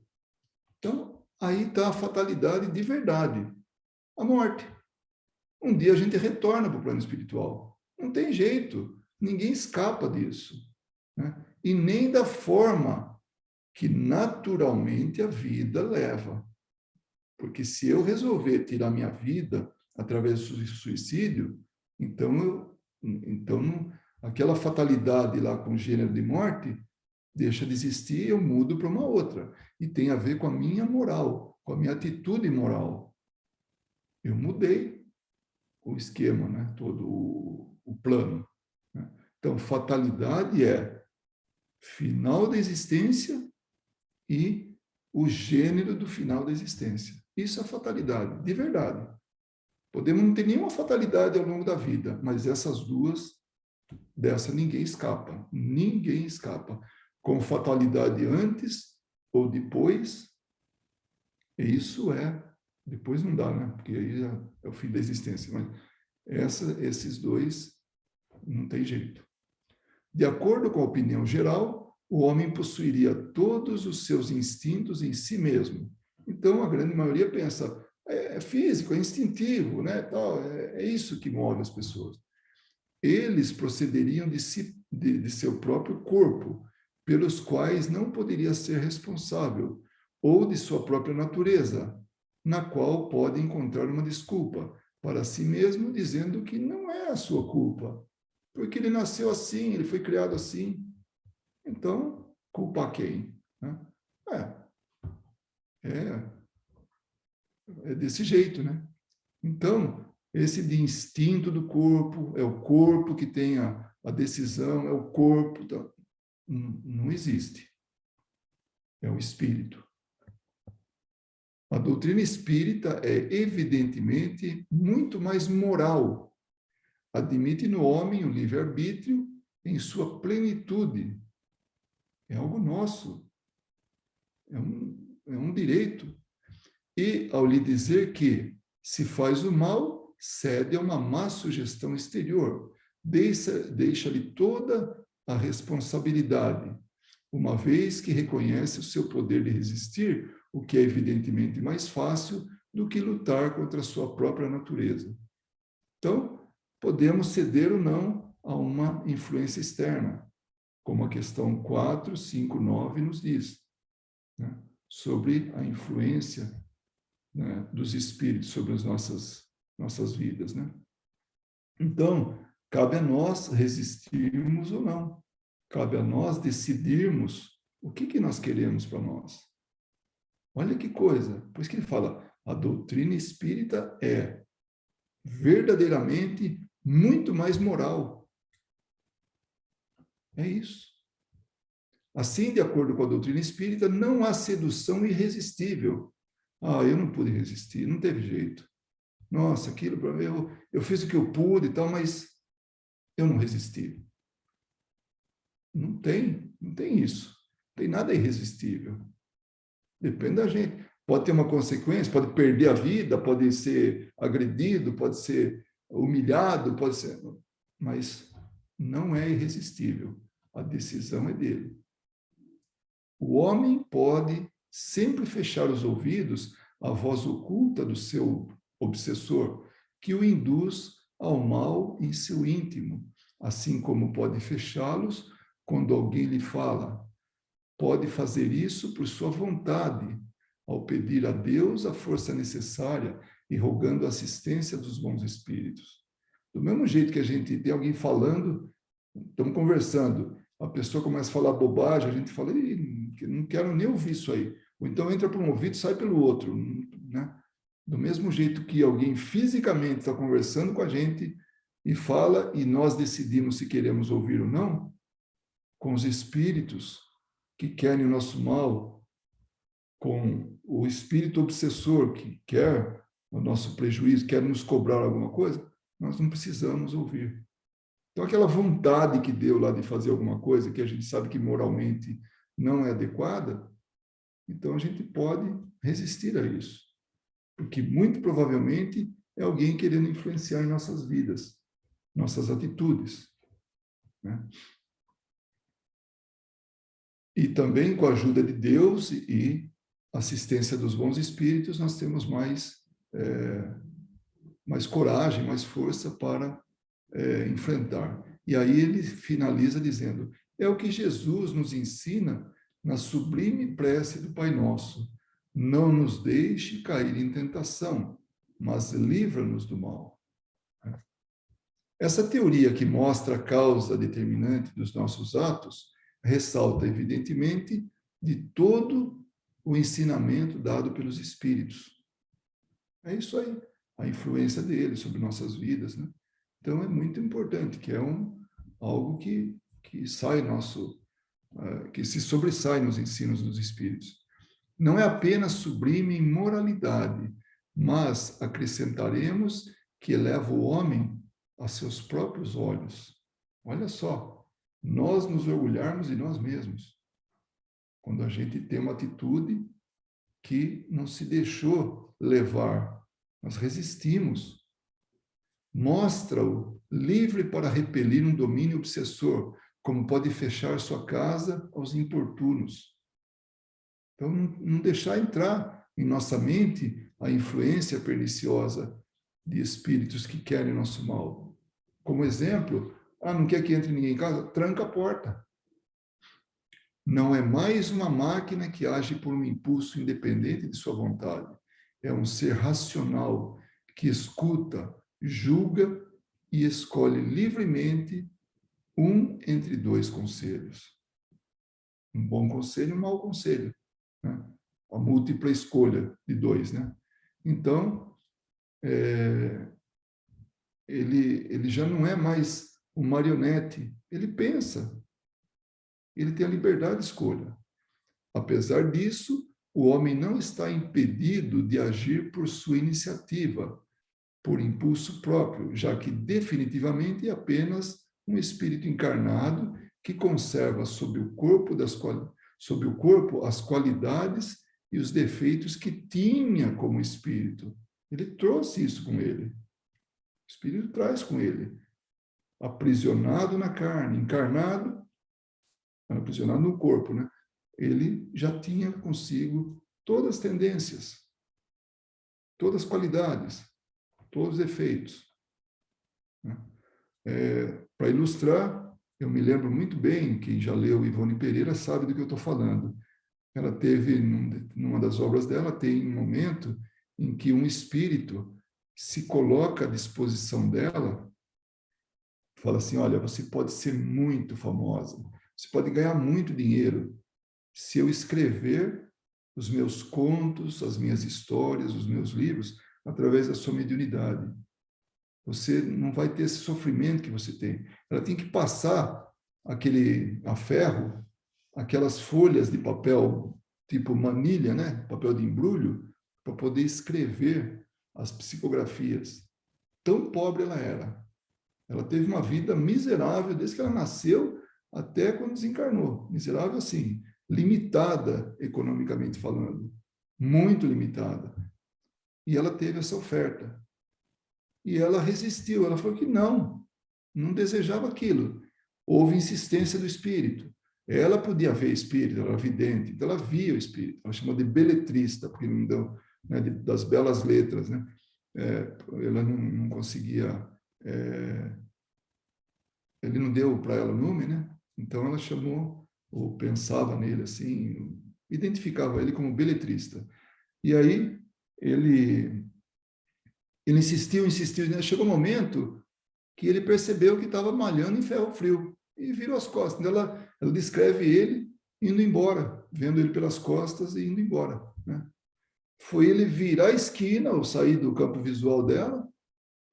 Então, aí está a fatalidade de verdade, a morte. Um dia a gente retorna para o plano espiritual. Não tem jeito, ninguém escapa disso, né? E nem da forma que naturalmente a vida leva. Porque se eu resolver tirar minha vida através do suicídio, então aquela fatalidade lá com gênero de morte deixa de existir, eu mudo para uma outra. E tem a ver com a minha moral, com a minha atitude moral. Eu mudei o esquema, né? Todo o plano, né? Então, fatalidade é final da existência e o gênero do final da existência. Isso é fatalidade, de verdade. Podemos não ter nenhuma fatalidade ao longo da vida, mas essas duas, dessa ninguém escapa. Ninguém escapa. Com fatalidade antes ou depois, isso depois não dá, né? Porque aí é o fim da existência. Mas esses dois, não tem jeito. De acordo com a opinião geral, o homem possuiria todos os seus instintos em si mesmo. Então, a grande maioria pensa, é físico, é instintivo, né? É isso que move as pessoas. Eles procederiam de seu próprio corpo, pelos quais não poderia ser responsável, ou de sua própria natureza, na qual pode encontrar uma desculpa para si mesmo, dizendo que não é a sua culpa, porque ele nasceu assim, ele foi criado assim. Então, culpar quem? Né? É desse jeito, né? Então, esse de instinto do corpo, é o corpo que tem a decisão, é o corpo. Não existe. É o espírito. A doutrina espírita é, evidentemente, muito mais moral. Admite no homem o livre-arbítrio em sua plenitude. É algo nosso. É um direito. E, ao lhe dizer que, se faz o mal, cede a uma má sugestão exterior. Deixa-lhe toda a responsabilidade, uma vez que reconhece o seu poder de resistir, o que é evidentemente mais fácil do que lutar contra a sua própria natureza. Então, podemos ceder ou não a uma influência externa, como a questão 4, 5, 9 nos diz, né? Sobre a influência, né, dos espíritos sobre as nossas vidas, né? Então, cabe a nós resistirmos ou não. Cabe a nós decidirmos o que nós queremos para nós. Olha que coisa. Por isso que ele fala, a doutrina espírita é verdadeiramente muito mais moral. É isso. Assim, de acordo com a doutrina espírita, não há sedução irresistível. Eu não pude resistir, não teve jeito. Nossa, aquilo para mim, eu fiz o que eu pude e tal, mas eu não resisti. Não tem isso. Não tem nada irresistível. Depende da gente. Pode ter uma consequência, pode perder a vida, pode ser agredido, pode ser humilhado, pode ser, mas não é irresistível. A decisão é dele. O homem pode sempre fechar os ouvidos à voz oculta do seu obsessor, que o induz ao mal em seu íntimo, assim como pode fechá-los quando alguém lhe fala. Pode fazer isso por sua vontade, ao pedir a Deus a força necessária e rogando a assistência dos bons espíritos. Do mesmo jeito que a gente tem alguém falando, estamos conversando, a pessoa começa a falar bobagem, a gente fala, não quero nem ouvir isso aí. Ou então entra por um ouvido e sai pelo outro, né? Do mesmo jeito que alguém fisicamente está conversando com a gente e fala, e nós decidimos se queremos ouvir ou não, com os espíritos que querem o nosso mal, com o espírito obsessor que quer o nosso prejuízo, quer nos cobrar alguma coisa, nós não precisamos ouvir. Então, aquela vontade que deu lá de fazer alguma coisa, que a gente sabe que moralmente não é adequada, Então, a gente pode resistir a isso, porque muito provavelmente é alguém querendo influenciar em nossas vidas, nossas atitudes, né? E também com a ajuda de Deus e assistência dos bons espíritos, nós temos mais coragem, mais força para enfrentar. E aí ele finaliza dizendo: é o que Jesus nos ensina na sublime prece do Pai Nosso: não nos deixe cair em tentação, mas livra-nos do mal. Essa teoria que mostra a causa determinante dos nossos atos ressalta, evidentemente, de todo o ensinamento dado pelos Espíritos. É isso aí, a influência deles sobre nossas vidas, né? Então, é muito importante, que é algo que que se sobressai nos ensinos dos Espíritos. Não é apenas sublime em moralidade, mas acrescentaremos que eleva o homem a seus próprios olhos. Olha só, nós nos orgulharmos de nós mesmos, quando a gente tem uma atitude que não se deixou levar, nós resistimos. Mostra-o livre para repelir um domínio obsessor, como pode fechar sua casa aos importunos. Então, não deixar entrar em nossa mente a influência perniciosa de espíritos que querem nosso mal. Como exemplo, não quer que entre ninguém em casa? Tranca a porta. Não é mais uma máquina que age por um impulso independente de sua vontade. É um ser racional que escuta, julga e escolhe livremente um entre dois conselhos. Um bom conselho e um mau conselho, né? A múltipla escolha de dois, né? Então, ele já não é mais um marionete, ele pensa, ele tem a liberdade de escolha. Apesar disso, o homem não está impedido de agir por sua iniciativa, por impulso próprio, já que definitivamente é apenas um espírito encarnado que conserva sob o corpo as qualidades e os defeitos que tinha como espírito. Ele trouxe isso com ele. O espírito traz com ele. Aprisionado na carne, encarnado, aprisionado no corpo, né? Ele já tinha consigo todas as tendências, todas as qualidades, todos os efeitos, né? Para ilustrar, eu me lembro muito bem, quem já leu Ivone Pereira sabe do que eu estou falando. Ela teve, numa das obras dela, tem um momento em que um espírito se coloca à disposição dela, fala assim: olha, você pode ser muito famosa, você pode ganhar muito dinheiro se eu escrever os meus contos, as minhas histórias, os meus livros, através da sua mediunidade. Você não vai ter esse sofrimento que você tem. Ela tem que passar a ferro, aquelas folhas de papel tipo manilha, né? Papel de embrulho, para poder escrever as psicografias. Tão pobre ela era. Ela teve uma vida miserável desde que ela nasceu até quando desencarnou. Miserável assim, limitada economicamente falando, muito limitada. E ela teve essa oferta. E ela resistiu, ela falou que não desejava aquilo. Houve insistência do espírito. Ela podia ver espírito, ela era vidente, então ela via o espírito. Ela chamou de beletrista, porque não deu, né, das belas letras, né? Ela não conseguia, ele não deu para ela o nome, né? Então ela chamou, ou pensava nele assim, identificava ele como beletrista. E aí ele insistiu, né? Chegou um momento que ele percebeu que estava malhando em ferro frio e virou as costas. Então ela descreve ele indo embora, vendo ele pelas costas e indo embora, né? Foi ele virar a esquina ou sair do campo visual dela,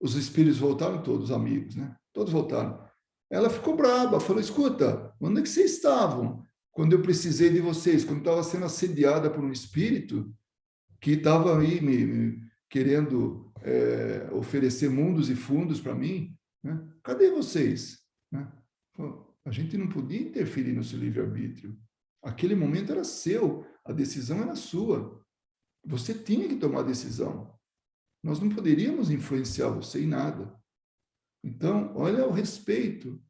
os espíritos voltaram, todos amigos, né? Todos voltaram. Ela ficou braba, falou: escuta, onde é que vocês estavam quando eu precisei de vocês? Quando estava sendo assediada por um espírito que estava aí me querendo oferecer mundos e fundos para mim, né? Cadê vocês? Né? A gente não podia interferir no seu livre-arbítrio. Aquele momento era seu. A decisão era sua. Você tinha que tomar a decisão. Nós não poderíamos influenciar você em nada. Então, olha o respeito.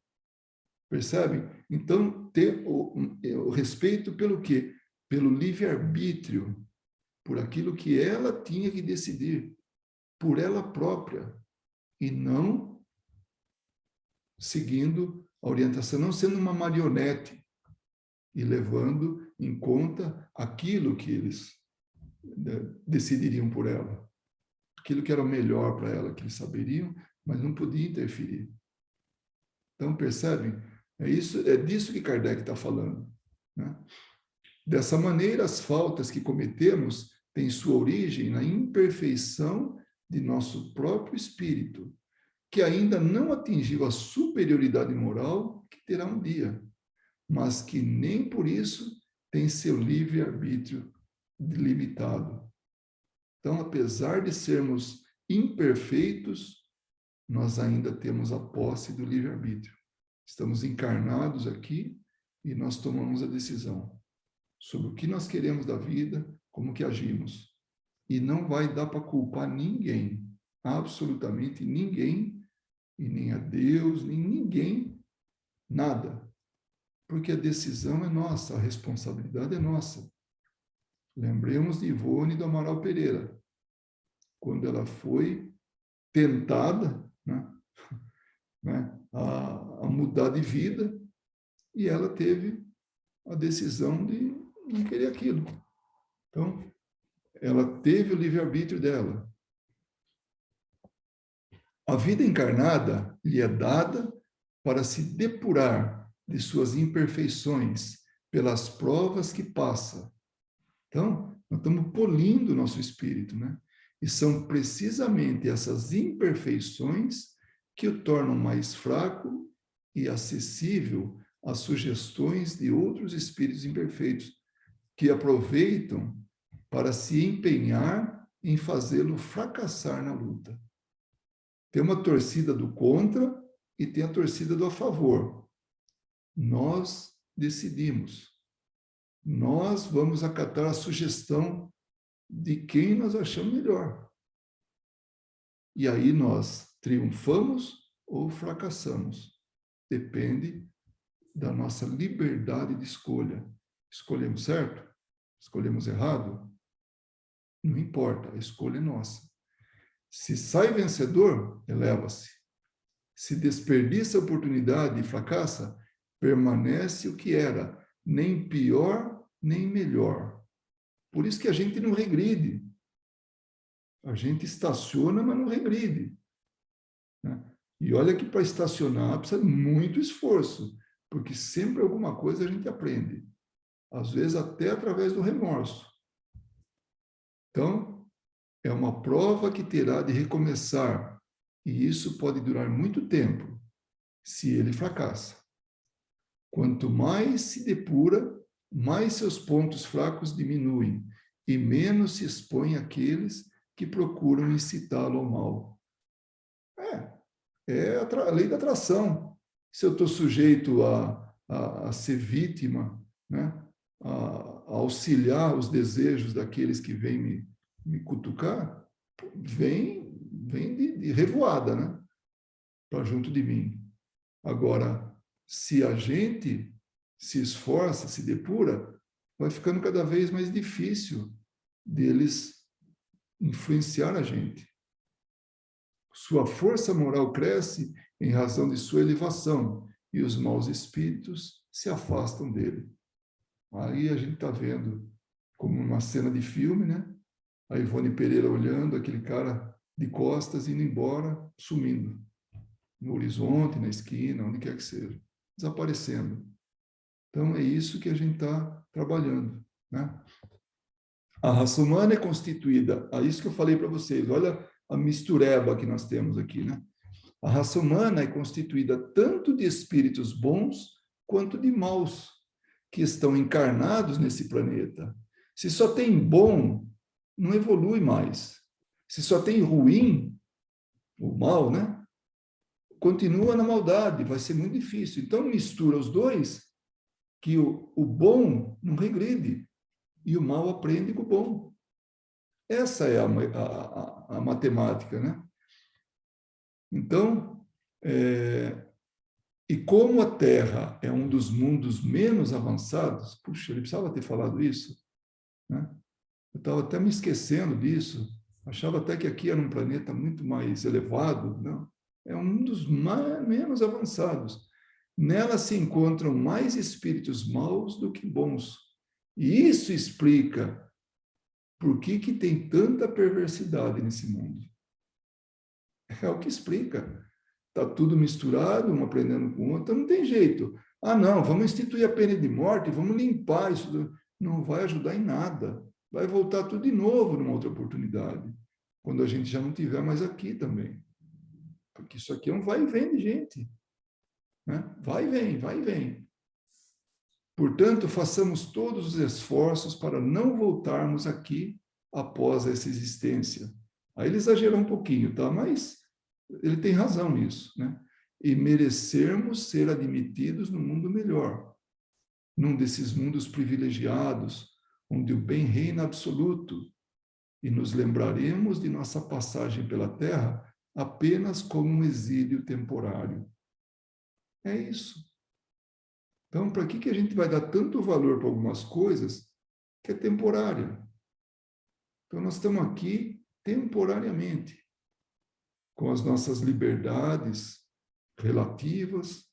Percebe? Então, ter o respeito pelo quê? Pelo livre-arbítrio, por aquilo que ela tinha que decidir, por ela própria, e não seguindo a orientação, não sendo uma marionete e levando em conta aquilo que eles decidiriam por ela, aquilo que era o melhor para ela, que eles saberiam, mas não podia interferir. Então, percebem? É disso que Kardec está falando, né? Dessa maneira, as faltas que cometemos têm sua origem na imperfeição de nosso próprio espírito, que ainda não atingiu a superioridade moral que terá um dia, mas que nem por isso tem seu livre-arbítrio limitado. Então, apesar de sermos imperfeitos, nós ainda temos a posse do livre-arbítrio. Estamos encarnados aqui e nós tomamos a decisão sobre o que nós queremos da vida, como que agimos. E não vai dar para culpar ninguém, absolutamente ninguém, e nem a Deus, nem ninguém, nada. Porque a decisão é nossa, a responsabilidade é nossa. Lembremos de Ivone do Amaral Pereira, quando ela foi tentada, a mudar de vida, e ela teve a decisão de não querer aquilo. Então, ela teve o livre-arbítrio dela. A vida encarnada lhe é dada para se depurar de suas imperfeições pelas provas que passa. Então, nós estamos polindo o nosso espírito, né? E são precisamente essas imperfeições que o tornam mais fraco e acessível às sugestões de outros espíritos imperfeitos, que aproveitam para se empenhar em fazê-lo fracassar na luta. Tem uma torcida do contra e tem a torcida do a favor. Nós decidimos. Nós vamos acatar a sugestão de quem nós achamos melhor. E aí nós triunfamos ou fracassamos. Depende da nossa liberdade de escolha. Escolhemos certo? Escolhemos errado? Não importa, a escolha é nossa. Se sai vencedor, eleva-se. Se desperdiça a oportunidade e fracassa, permanece o que era, nem pior, nem melhor. Por isso que a gente não regride. A gente estaciona, mas não regride, né? E olha que para estacionar precisa de muito esforço, porque sempre alguma coisa a gente aprende. Às vezes até através do remorso. Então, é uma prova que terá de recomeçar, e isso pode durar muito tempo, se ele fracassa. Quanto mais se depura, mais seus pontos fracos diminuem, e menos se expõe àqueles que procuram incitá-lo ao mal. É a lei da atração. Se eu estou sujeito a ser vítima, né? a auxiliar os desejos daqueles que vêm me cutucar, vem de revoada, né? Para junto de mim. Agora, se a gente se esforça, se depura, vai ficando cada vez mais difícil deles influenciar a gente. Sua força moral cresce em razão de sua elevação e os maus espíritos se afastam dele. Aí a gente está vendo, como uma cena de filme, né? A Ivone Pereira olhando aquele cara de costas, indo embora, sumindo. No horizonte, na esquina, onde quer que seja. Desaparecendo. Então, é isso que a gente está trabalhando, né? A raça humana é constituída, é isso que eu falei para vocês, olha a mistureba que nós temos aqui, né? A raça humana é constituída tanto de espíritos bons quanto de maus, que estão encarnados nesse planeta. Se só tem bom, não evolui mais. Se só tem ruim, o mal, né? Continua na maldade, vai ser muito difícil. Então, mistura os dois, que o bom não regride. e o mal aprende com o bom. Essa é a matemática, né? Então, e como a Terra é um dos mundos menos avançados, puxa, ele precisava ter falado isso, né? Eu estava até me esquecendo disso, achava até que aqui era um planeta muito mais elevado, não? É um dos menos avançados. Nela se encontram mais espíritos maus do que bons. E isso explica por que tem tanta perversidade nesse mundo. É o que explica. Está tudo misturado, um aprendendo com o outro, então não tem jeito. Ah, não, vamos instituir a pena de morte, vamos limpar isso. Não vai ajudar em nada. Vai voltar tudo de novo numa outra oportunidade, quando a gente já não estiver mais aqui também. Porque isso aqui é um vai e vem de gente. Né? Vai e vem, vai e vem. Portanto, façamos todos os esforços para não voltarmos aqui após essa existência. Aí ele exagerou um pouquinho, tá? Mas ele tem razão nisso, né? E merecermos ser admitidos no mundo melhor, num desses mundos privilegiados, onde o bem reina absoluto, e nos lembraremos de nossa passagem pela Terra apenas como um exílio temporário. É isso. Então, para que a gente vai dar tanto valor para algumas coisas que é temporária? Então, nós estamos aqui temporariamente, com as nossas liberdades relativas,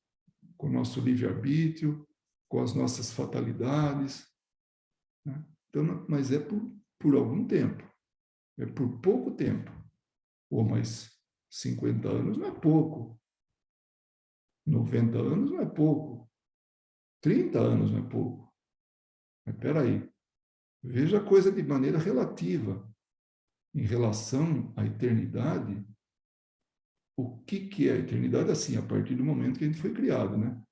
com o nosso livre-arbítrio, com as nossas fatalidades. Né? Então, mas é por algum tempo, é por pouco tempo. Ou mais 50 anos não é pouco, 90 anos não é pouco, 30 anos não é pouco. Mas espera aí, veja a coisa de maneira relativa. Em relação à eternidade, o que é a eternidade? Assim, a partir do momento que a gente foi criado, né?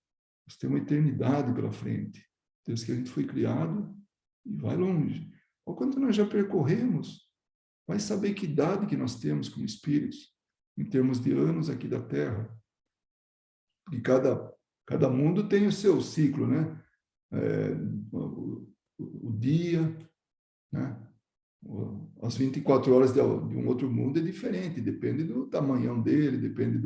Nós temos uma eternidade pela frente. Desde que a gente foi criado e vai longe. Ou quanto nós já percorremos, vai saber que idade que nós temos como espíritos, em termos de anos aqui da Terra. E cada mundo tem o seu ciclo, né? O dia, né? As 24 horas de um outro mundo é diferente, depende do tamanhão dele, depende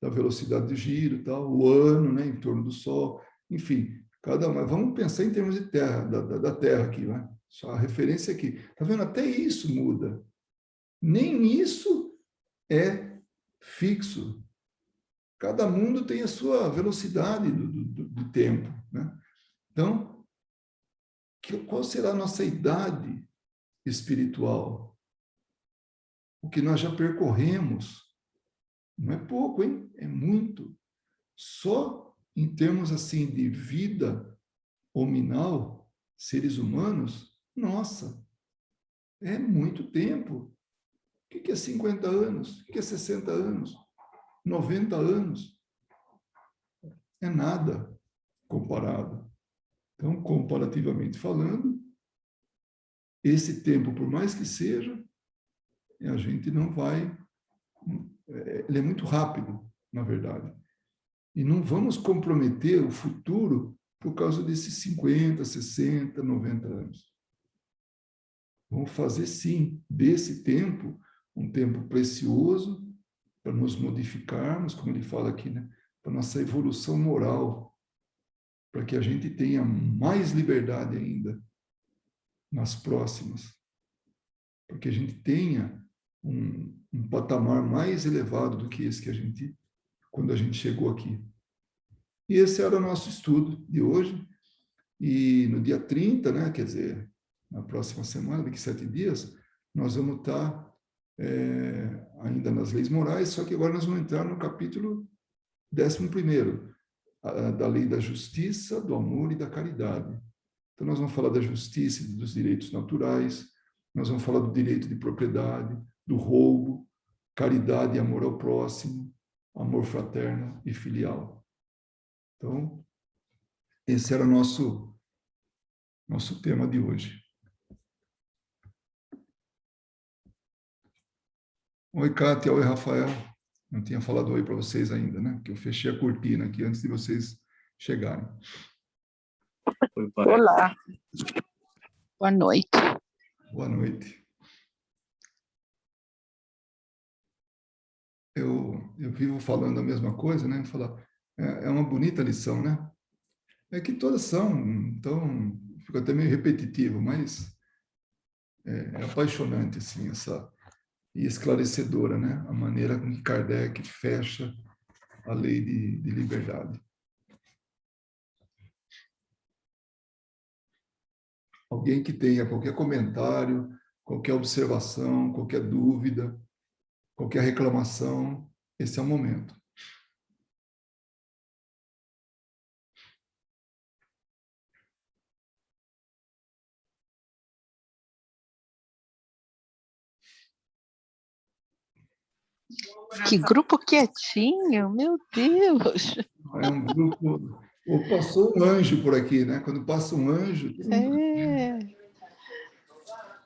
da velocidade do giro, tal, o ano, né, em torno do Sol, enfim, mas vamos pensar em termos de Terra, da Terra aqui, né? Só a referência aqui. Tá vendo? Até isso muda. Nem isso é fixo. Cada mundo tem a sua velocidade do tempo, né? Então, qual será a nossa idade espiritual? O que nós já percorremos não é pouco, hein? É muito. Só em termos assim de vida hominal, seres humanos, nossa, é muito tempo. O que é 50 anos? O que é 60 anos? 90 anos? É nada comparado. Então, comparativamente falando, esse tempo, por mais que seja, a gente não vai... Ele é muito rápido, na verdade. E não vamos comprometer o futuro por causa desses 50, 60, 90 anos. Vamos fazer, sim, desse tempo um tempo precioso para nos modificarmos, como ele fala aqui, né? Para nossa evolução moral, para que a gente tenha mais liberdade ainda nas próximas, para que a gente tenha um patamar mais elevado do que esse que quando a gente chegou aqui. E esse era o nosso estudo de hoje. E no dia 30, né, quer dizer, na próxima semana, daqui 7 dias, nós vamos estar ainda nas leis morais, só que agora nós vamos entrar no capítulo 11º, da lei da justiça, do amor e da caridade. Então, nós vamos falar da justiça e dos direitos naturais, nós vamos falar do direito de propriedade, do roubo, caridade e amor ao próximo, amor fraterno e filial. Então, esse era o nosso tema de hoje. Oi, Kátia. Oi, Rafael. Não tinha falado oi para vocês ainda, né? Porque eu fechei a cortina aqui antes de vocês chegarem. Olá. Boa noite. Boa noite. Eu vivo falando a mesma coisa, né? É uma bonita lição, né? É que todas são, então, fica até meio repetitivo, mas é apaixonante, assim, e esclarecedora, né? A maneira com que Kardec fecha a lei de liberdade. Alguém que tenha qualquer comentário, qualquer observação, qualquer dúvida, qualquer reclamação, esse é o momento. Que grupo quietinho, meu Deus. É um grupo... Ou passou um anjo por aqui, né? Quando passa um anjo...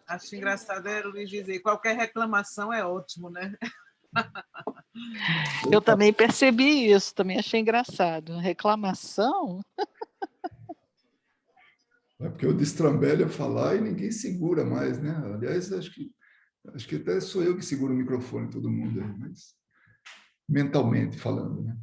Acho engraçado é Luiz dizer, qualquer reclamação é ótimo, né? Eu também percebi isso, também achei engraçado. Reclamação? É porque o destrambelho é falar e ninguém segura mais, né? Aliás, acho que até sou eu que seguro o microfone, todo mundo aí, mas mentalmente falando, né?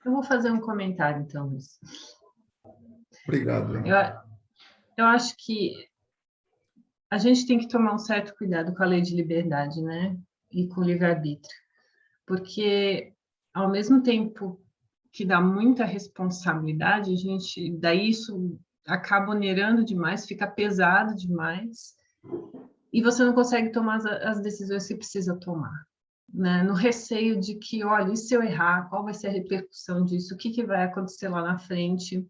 Eu vou fazer um comentário, então, Luiz. Obrigado. Eu acho que a gente tem que tomar um certo cuidado com a lei de liberdade, né? E com o livre-arbítrio. Porque, ao mesmo tempo que dá muita responsabilidade, daí isso acaba onerando demais, fica pesado demais, e você não consegue tomar as decisões que precisa tomar. Né? No receio de que, olha, e se eu errar, qual vai ser a repercussão disso? O que vai acontecer lá na frente?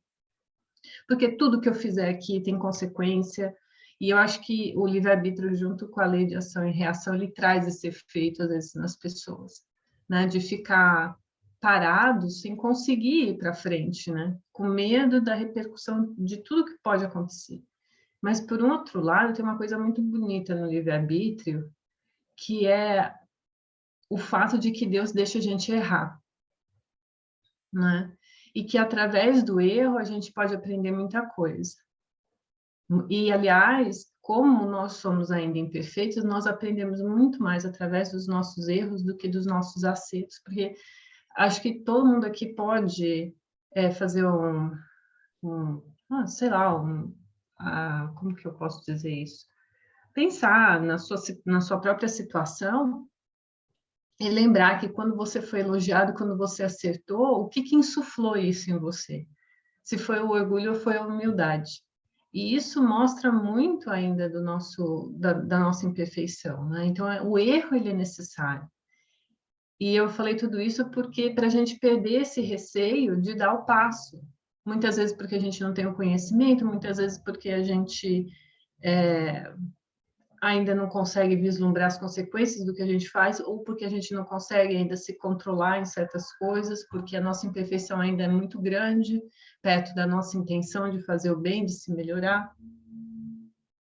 Porque tudo que eu fizer aqui tem consequência, e eu acho que o livre-arbítrio, junto com a lei de ação e reação, ele traz esse efeito, às vezes, nas pessoas, né? De ficar parado sem conseguir ir para frente, né? Com medo da repercussão de tudo que pode acontecer. Mas, por um outro lado, tem uma coisa muito bonita no livre-arbítrio, que é o fato de que Deus deixa a gente errar, né? E que através do erro a gente pode aprender muita coisa. E, aliás, como nós somos ainda imperfeitos, nós aprendemos muito mais através dos nossos erros do que dos nossos acertos, porque acho que todo mundo aqui pode fazer sei lá, como que eu posso dizer isso? Pensar na sua própria situação e lembrar que quando você foi elogiado, quando você acertou, o que insuflou isso em você? Se foi o orgulho ou foi a humildade. E isso mostra muito ainda da nossa imperfeição, né? Então, o erro, ele é necessário. E eu falei tudo isso porque para a gente perder esse receio de dar o passo. Muitas vezes porque a gente não tem o conhecimento, muitas vezes porque a gente ainda não consegue vislumbrar as consequências do que a gente faz, ou porque a gente não consegue ainda se controlar em certas coisas, porque a nossa imperfeição ainda é muito grande, perto da nossa intenção de fazer o bem, de se melhorar.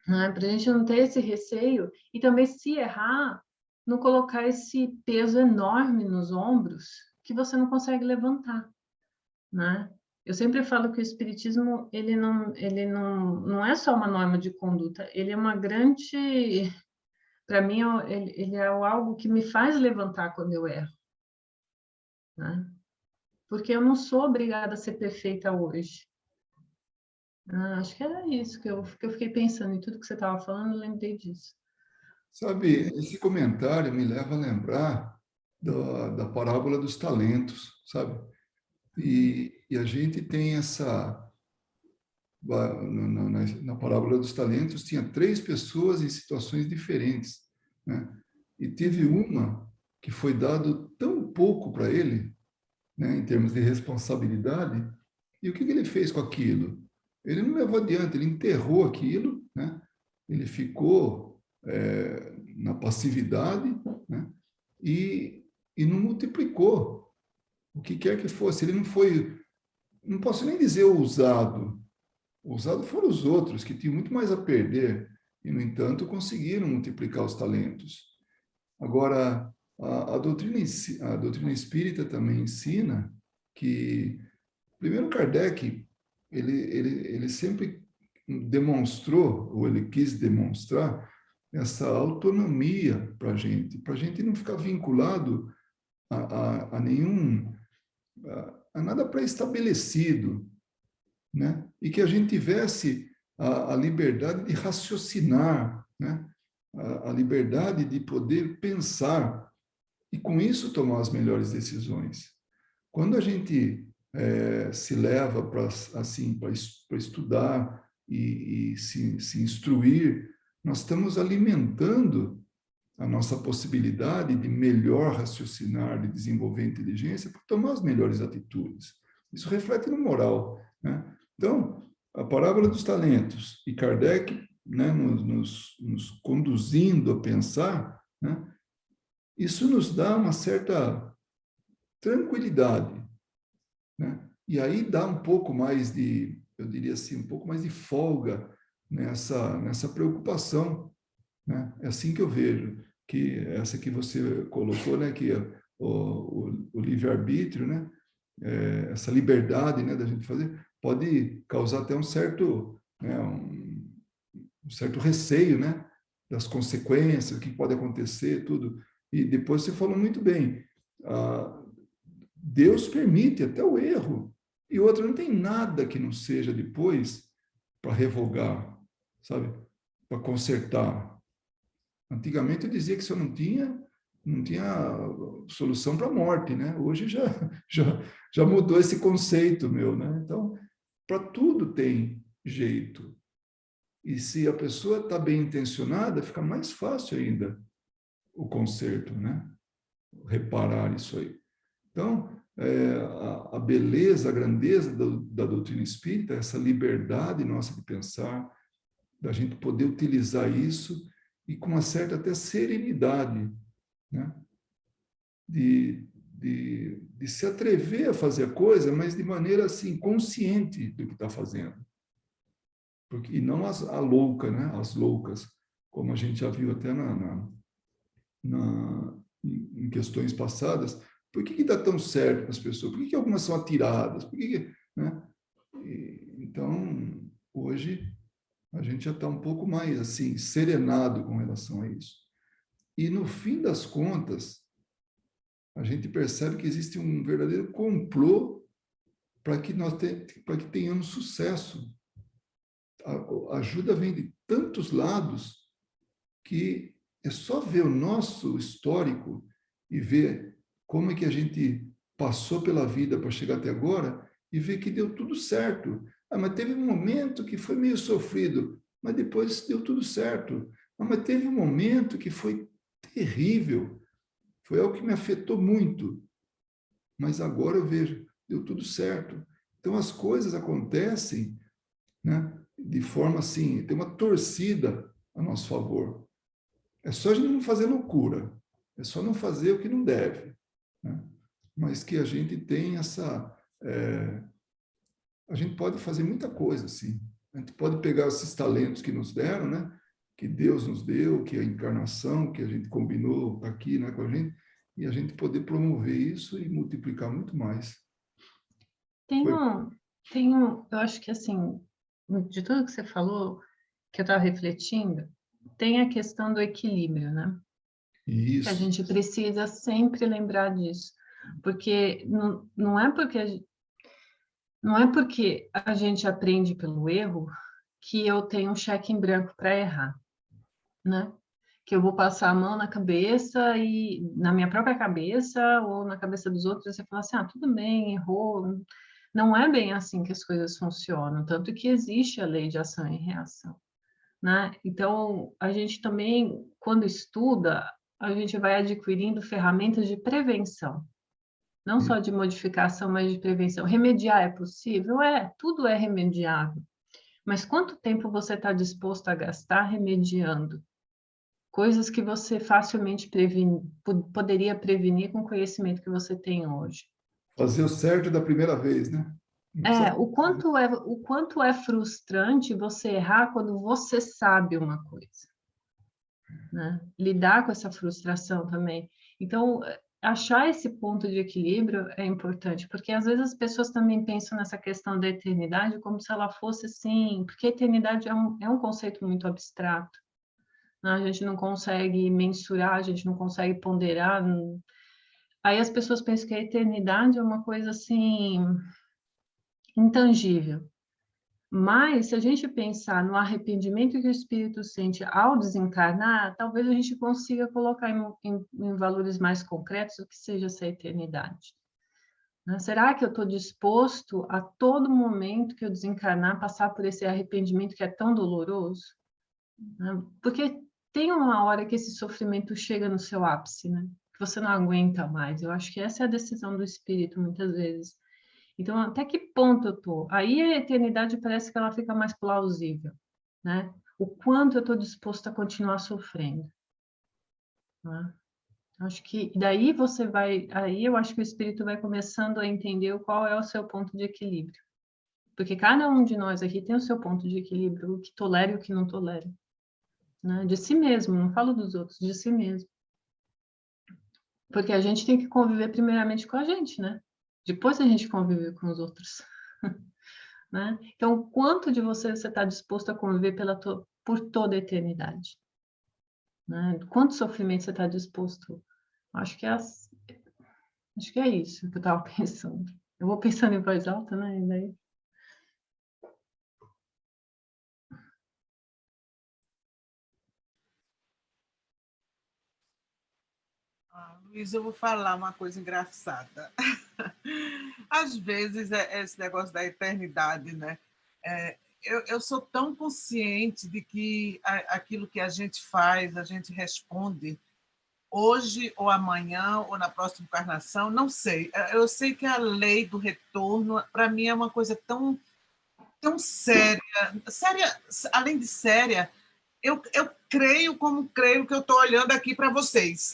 Né? Para a gente não ter esse receio, e também, se errar, não colocar esse peso enorme nos ombros que você não consegue levantar. Né? Eu sempre falo que o espiritismo ele não é só uma norma de conduta, ele é uma grande, para mim, ele é algo que me faz levantar quando eu erro, né? Porque eu não sou obrigada a ser perfeita hoje. Acho que era isso que eu fiquei pensando em tudo que você estava falando, eu lembrei disso. Sabe, esse comentário me leva a lembrar da parábola dos talentos, sabe? E a gente tem na parábola dos talentos, tinha 3 pessoas em situações diferentes, né? E teve uma que foi dado tão pouco para ele, né, em termos de responsabilidade, e o que ele fez com aquilo? Ele não levou adiante, ele enterrou aquilo, né? Ele ficou na passividade, né? E não multiplicou o que quer que fosse. Ele não foi, não posso nem dizer ousado. Ousados foram os outros, que tinham muito mais a perder, e, no entanto, conseguiram multiplicar os talentos. Agora, a doutrina espírita também ensina que, primeiro, Kardec, ele sempre demonstrou, ou ele quis demonstrar, essa autonomia para a gente não ficar vinculado a nenhum, a nada pré-estabelecido, né? E que a gente tivesse a liberdade de raciocinar, né? A liberdade de poder pensar e, com isso, tomar as melhores decisões. Quando a gente se leva para assim, para estudar e se instruir, nós estamos alimentando a nossa possibilidade de melhor raciocinar, de desenvolver inteligência, para tomar as melhores atitudes. Isso reflete no moral, né? Então, a parábola dos talentos e Kardec, né, nos conduzindo a pensar, né, isso nos dá uma certa tranquilidade, né? E aí dá um pouco mais de, eu diria assim, um pouco mais de folga nessa preocupação, né? É assim que eu vejo, que essa que você colocou, né, que o livre-arbítrio, né, essa liberdade, né, da gente fazer, pode causar até um certo, né, um certo receio, né, das consequências, o que pode acontecer, tudo. E depois você falou muito bem, Deus permite até o erro, e outra, não tem nada que não seja depois para revogar, sabe? Para consertar. Antigamente eu dizia que se eu não tinha solução para a morte, né? Hoje já mudou esse conceito meu, né? Então, para tudo tem jeito. E se a pessoa está bem intencionada, fica mais fácil ainda o conserto, né? Reparar isso aí. Então, a beleza, a grandeza da doutrina espírita, essa liberdade nossa de pensar, da gente poder utilizar isso e com uma certa até serenidade, né? De se atrever a fazer a coisa, mas de maneira assim, consciente do que está fazendo. E não a louca, né? As loucas, como a gente já viu até em questões passadas. Por que dá tão certo para as pessoas? Por que algumas são atiradas? Né? Então, hoje, a gente já está um pouco mais assim, serenado com relação a isso. E, no fim das contas, a gente percebe que existe um verdadeiro complô para que tenhamos sucesso. A ajuda vem de tantos lados que é só ver o nosso histórico e ver como é que a gente passou pela vida para chegar até agora e ver que deu tudo certo. Mas teve um momento que foi meio sofrido, mas depois deu tudo certo. Mas teve um momento que foi terrível, foi algo que me afetou muito. Mas agora eu vejo, deu tudo certo. Então as coisas acontecem, né, de forma assim, tem uma torcida a nosso favor. É só a gente não fazer loucura, é só não fazer o que não deve, né? Mas que a gente tem a gente pode fazer muita coisa, assim. A gente pode pegar esses talentos que nos deram, né? Que Deus nos deu, que a encarnação, que a gente combinou aqui, né, com a gente, e a gente poder promover isso e multiplicar muito mais. Eu acho que assim, de tudo que você falou, que eu estava refletindo, tem a questão do equilíbrio, né? Isso. Que a gente precisa sempre lembrar disso, porque não é porque a gente aprende pelo erro que eu tenho um cheque em branco para errar, né? Que eu vou passar a mão na cabeça e na minha própria cabeça ou na cabeça dos outros e falar assim, tudo bem, errou. Não é bem assim que as coisas funcionam, tanto que existe a lei de ação e reação, né? Então, a gente também, quando estuda, a gente vai adquirindo ferramentas de prevenção, não só de modificação, mas de prevenção. Remediar é possível? Tudo é remediável. Mas quanto tempo você está disposto a gastar remediando? Coisas que você facilmente poderia prevenir com o conhecimento que você tem hoje. Fazer o certo da primeira vez, né? O quanto é frustrante você errar quando você sabe uma coisa, né? Lidar com essa frustração também. Então, achar esse ponto de equilíbrio é importante, porque às vezes as pessoas também pensam nessa questão da eternidade como se ela fosse assim, porque a eternidade é um conceito muito abstrato, né? A gente não consegue mensurar, a gente não consegue ponderar. Aí as pessoas pensam que a eternidade é uma coisa assim, intangível. Mas, se a gente pensar no arrependimento que o espírito sente ao desencarnar, talvez a gente consiga colocar em valores mais concretos o que seja essa eternidade. Né? Será que eu estou disposto a todo momento que eu desencarnar passar por esse arrependimento que é tão doloroso? Né? Porque tem uma hora que esse sofrimento chega no seu ápice, né? Que você não aguenta mais. Eu acho que essa é a decisão do espírito, muitas vezes. Então, até que ponto eu estou? Aí a eternidade parece que ela fica mais plausível, né? O quanto eu estou disposto a continuar sofrendo, né? Acho que daí você vai, aí eu acho que o espírito vai começando a entender qual é o seu ponto de equilíbrio. Porque cada um de nós aqui tem o seu ponto de equilíbrio, o que tolera e o que não tolera, né? De si mesmo, não falo dos outros, de si mesmo. Porque a gente tem que conviver primeiramente com a gente, né? Depois a gente convive com os outros. Né? Então, quanto de você está disposto a conviver por toda a eternidade? Né? Quanto sofrimento você está disposto? Acho que acho que é isso que eu estava pensando. Eu vou pensando em voz alta, né? E daí... Luiz, eu vou falar uma coisa engraçada. Às vezes, esse negócio da eternidade, né? Eu sou tão consciente de que aquilo que a gente faz, a gente responde hoje ou amanhã ou na próxima encarnação, não sei. Eu sei que a lei do retorno, para mim, é uma coisa tão séria, além de séria, eu creio como creio que eu estou olhando aqui para vocês,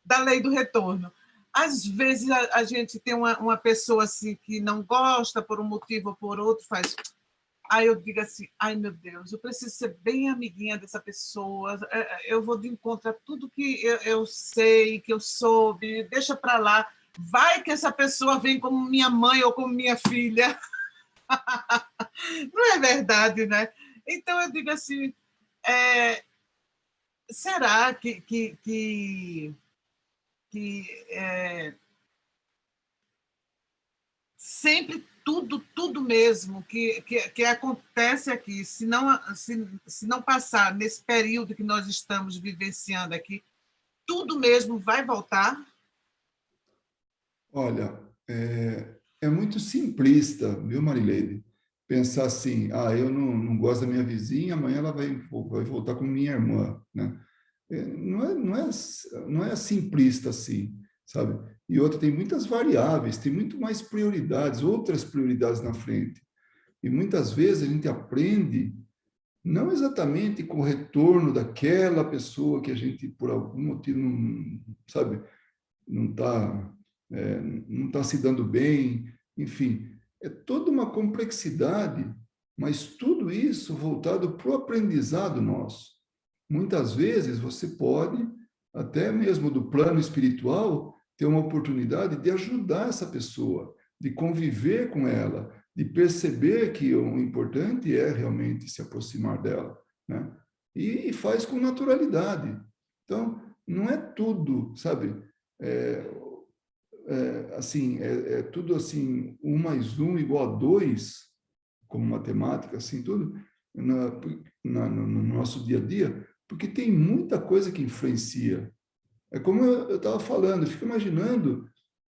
da lei do retorno. Às vezes a gente tem uma pessoa assim que não gosta por um motivo ou por outro, faz... Aí eu digo assim, ai meu Deus, eu preciso ser bem amiguinha dessa pessoa, eu vou de encontro a tudo que eu sei, que eu soube, deixa para lá, vai que essa pessoa vem como minha mãe ou como minha filha. Não é verdade, né? Então eu digo assim, será que sempre tudo mesmo que acontece aqui, se não passar nesse período que nós estamos vivenciando aqui, tudo mesmo vai voltar? Olha, é muito simplista, viu, Marileide? Pensar assim, eu não gosto da minha vizinha, amanhã ela vai voltar com minha irmã, né? Não é simplista assim, sabe? E outra, tem muitas variáveis, tem muito mais prioridades, outras prioridades na frente. E muitas vezes a gente aprende não exatamente com o retorno daquela pessoa que a gente, por algum motivo, não, sabe, não está não tá se dando bem, enfim, é toda uma complexidade, mas tudo isso voltado para o aprendizado nosso. Muitas vezes você pode, até mesmo do plano espiritual, ter uma oportunidade de ajudar essa pessoa, de conviver com ela, de perceber que o importante é realmente se aproximar dela, né? E faz com naturalidade. Então, não é tudo, sabe? Assim, é tudo assim, 1 + 1 = 2, como matemática, assim, tudo, no nosso dia a dia, porque tem muita coisa que influencia. É como eu estava falando, eu fico imaginando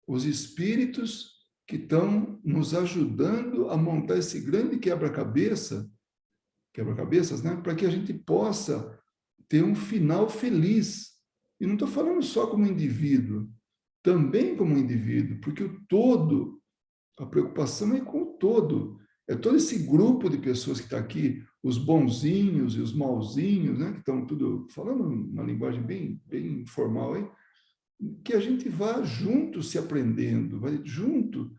os espíritos que estão nos ajudando a montar esse grande quebra-cabeças, né, para que a gente possa ter um final feliz. E não estou falando só como indivíduo, também como indivíduo, porque o todo, a preocupação é com o todo. É todo esse grupo de pessoas que está aqui, os bonzinhos e os malzinhos, né, que estão tudo falando uma linguagem bem informal aí, que a gente vá junto se aprendendo, vai junto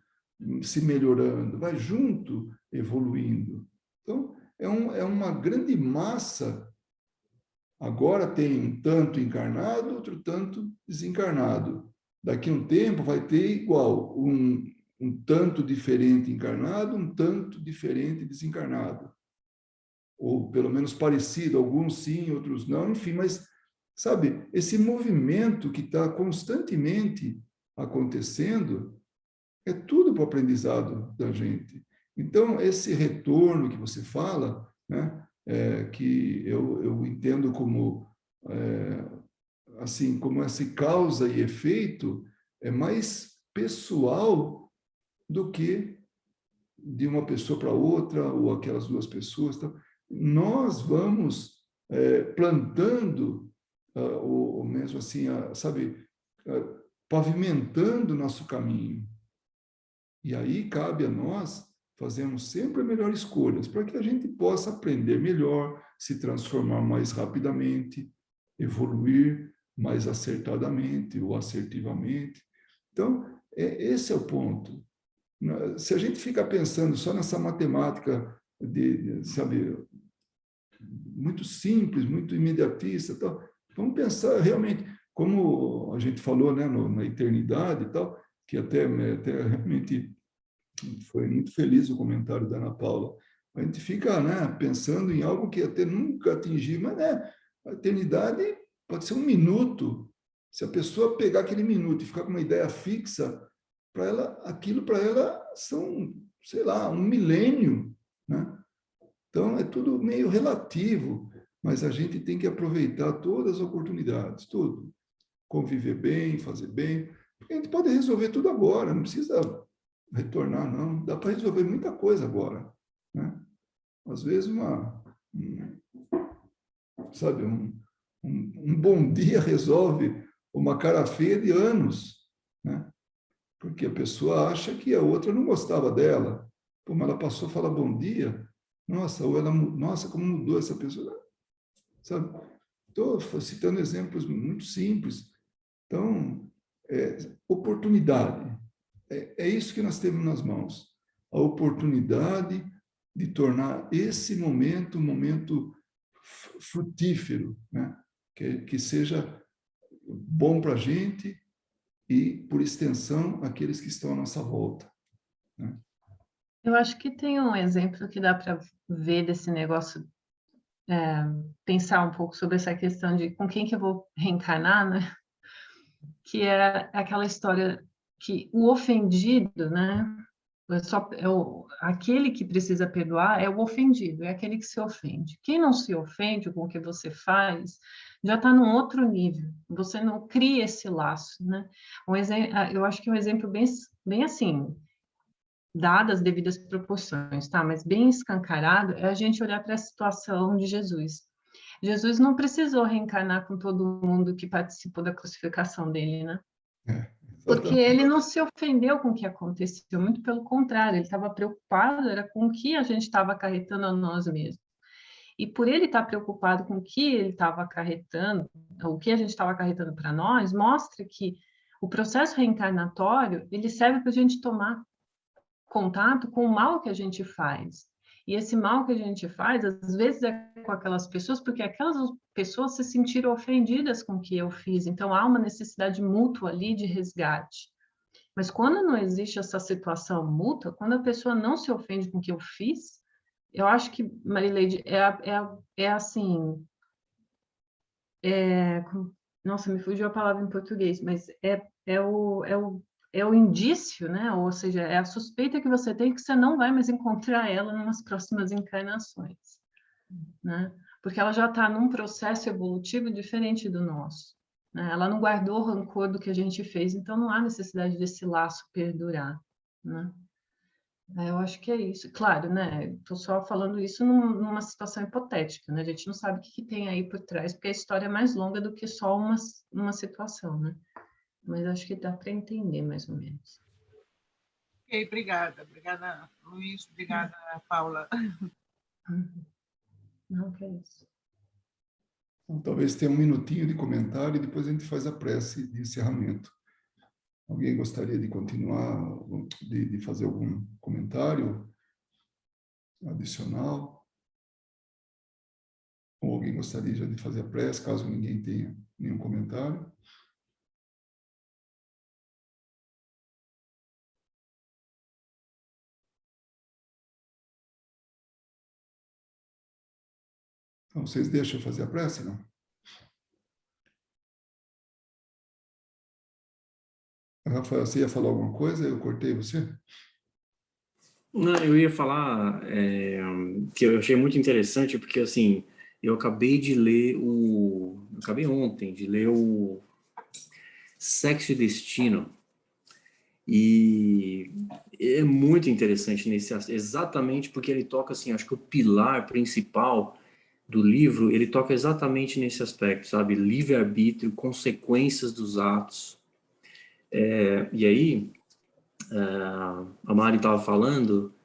se melhorando, vai junto evoluindo. Então, é uma grande massa agora tem um tanto encarnado, outro tanto desencarnado. Daqui a um tempo vai ter igual, um tanto diferente encarnado, um tanto diferente desencarnado. Ou pelo menos parecido, alguns sim, outros não, enfim, mas, sabe, esse movimento que está constantemente acontecendo é tudo para o aprendizado da gente. Então, esse retorno que você fala, né, que eu entendo como, assim, como essa causa e efeito, é mais pessoal do que de uma pessoa para outra, ou aquelas duas pessoas. Então, nós vamos plantando, ou mesmo assim, sabe, pavimentando o nosso caminho. E aí cabe a nós fazermos sempre melhores escolhas, para que a gente possa aprender melhor, se transformar mais rapidamente, evoluir mais acertadamente ou assertivamente. Então, esse é o ponto. Se a gente fica pensando só nessa matemática sabe, muito simples, muito imediatista, tal, vamos pensar realmente, como a gente falou, né, na eternidade e tal, que até realmente foi muito feliz o comentário da Ana Paula. A gente fica, né, pensando em algo que até nunca atingir, mas, né, a eternidade pode ser um minuto. Se a pessoa pegar aquele minuto e ficar com uma ideia fixa, para ela, aquilo para ela são, sei lá, um milênio, né? Então, é tudo meio relativo, mas a gente tem que aproveitar todas as oportunidades, tudo. Conviver bem, fazer bem, porque a gente pode resolver tudo agora, não precisa retornar, não. Dá para resolver muita coisa agora, né? Às vezes, sabe, um bom dia resolve uma cara feia de anos, né? Porque a pessoa acha que a outra não gostava dela. Como ela passou a falar bom dia, nossa, ou ela, nossa, como mudou essa pessoa, sabe? Estou citando exemplos muito simples. Então, oportunidade. É isso que nós temos nas mãos. A oportunidade de tornar esse momento um momento frutífero, né? Que seja bom para a gente e, por extensão, aqueles que estão à nossa volta, né? Eu acho que tem um exemplo que dá para ver desse negócio, pensar um pouco sobre essa questão de com quem que eu vou reencarnar, né? Que é aquela história que o ofendido, né? Aquele que precisa perdoar é o ofendido, é aquele que se ofende. Quem não se ofende com o que você faz já está num outro nível. Você não cria esse laço, né? Eu acho que um exemplo bem assim, dadas as devidas proporções, tá? Mas bem escancarado é a gente olhar para a situação de Jesus. Jesus não precisou reencarnar com todo mundo que participou da crucificação dele, né? Porque ele não se ofendeu com o que aconteceu, muito pelo contrário, ele estava preocupado era com o que a gente estava acarretando a nós mesmos. E por ele estar preocupado com o que ele estava acarretando, o que a gente estava acarretando para nós, mostra que o processo reencarnatório, ele serve para a gente tomar contato com o mal que a gente faz. E esse mal que a gente faz, às vezes é com aquelas pessoas, porque aquelas pessoas se sentiram ofendidas com o que eu fiz. Então, há uma necessidade mútua ali de resgate. Mas quando não existe essa situação mútua, quando a pessoa não se ofende com o que eu fiz, eu acho que, Marileide, é assim... nossa, me fugiu a palavra em português, mas é o indício, né? Ou seja, é a suspeita que você tem que você não vai mais encontrar ela nas próximas encarnações, né? Porque ela já está num processo evolutivo diferente do nosso, né? Ela não guardou o rancor do que a gente fez, então não há necessidade desse laço perdurar, né? Eu acho que é isso. Claro, né? Estou só falando isso numa situação hipotética, né? A gente não sabe o que tem aí por trás, porque a história é mais longa do que só uma situação, né? Mas acho que dá para entender mais ou menos. Ok, obrigada. Obrigada, Luiz. Obrigada, Paula. Não, que é isso. Então, talvez tenha um minutinho de comentário e depois a gente faz a prece de encerramento. Alguém gostaria de continuar, de fazer algum comentário adicional? Ou alguém gostaria já de fazer a prece, caso ninguém tenha nenhum comentário? Então, vocês deixam eu fazer a prece, não? Rafael, você ia falar alguma coisa? Eu cortei você? Não, eu ia falar que eu achei muito interessante, porque, assim, eu acabei de ler acabei ontem de ler o Sexo e Destino, e é muito interessante exatamente porque ele toca, assim, acho que o pilar principal do livro, ele toca exatamente nesse aspecto, sabe? Livre-arbítrio, consequências dos atos. E aí, a Mari estava falando,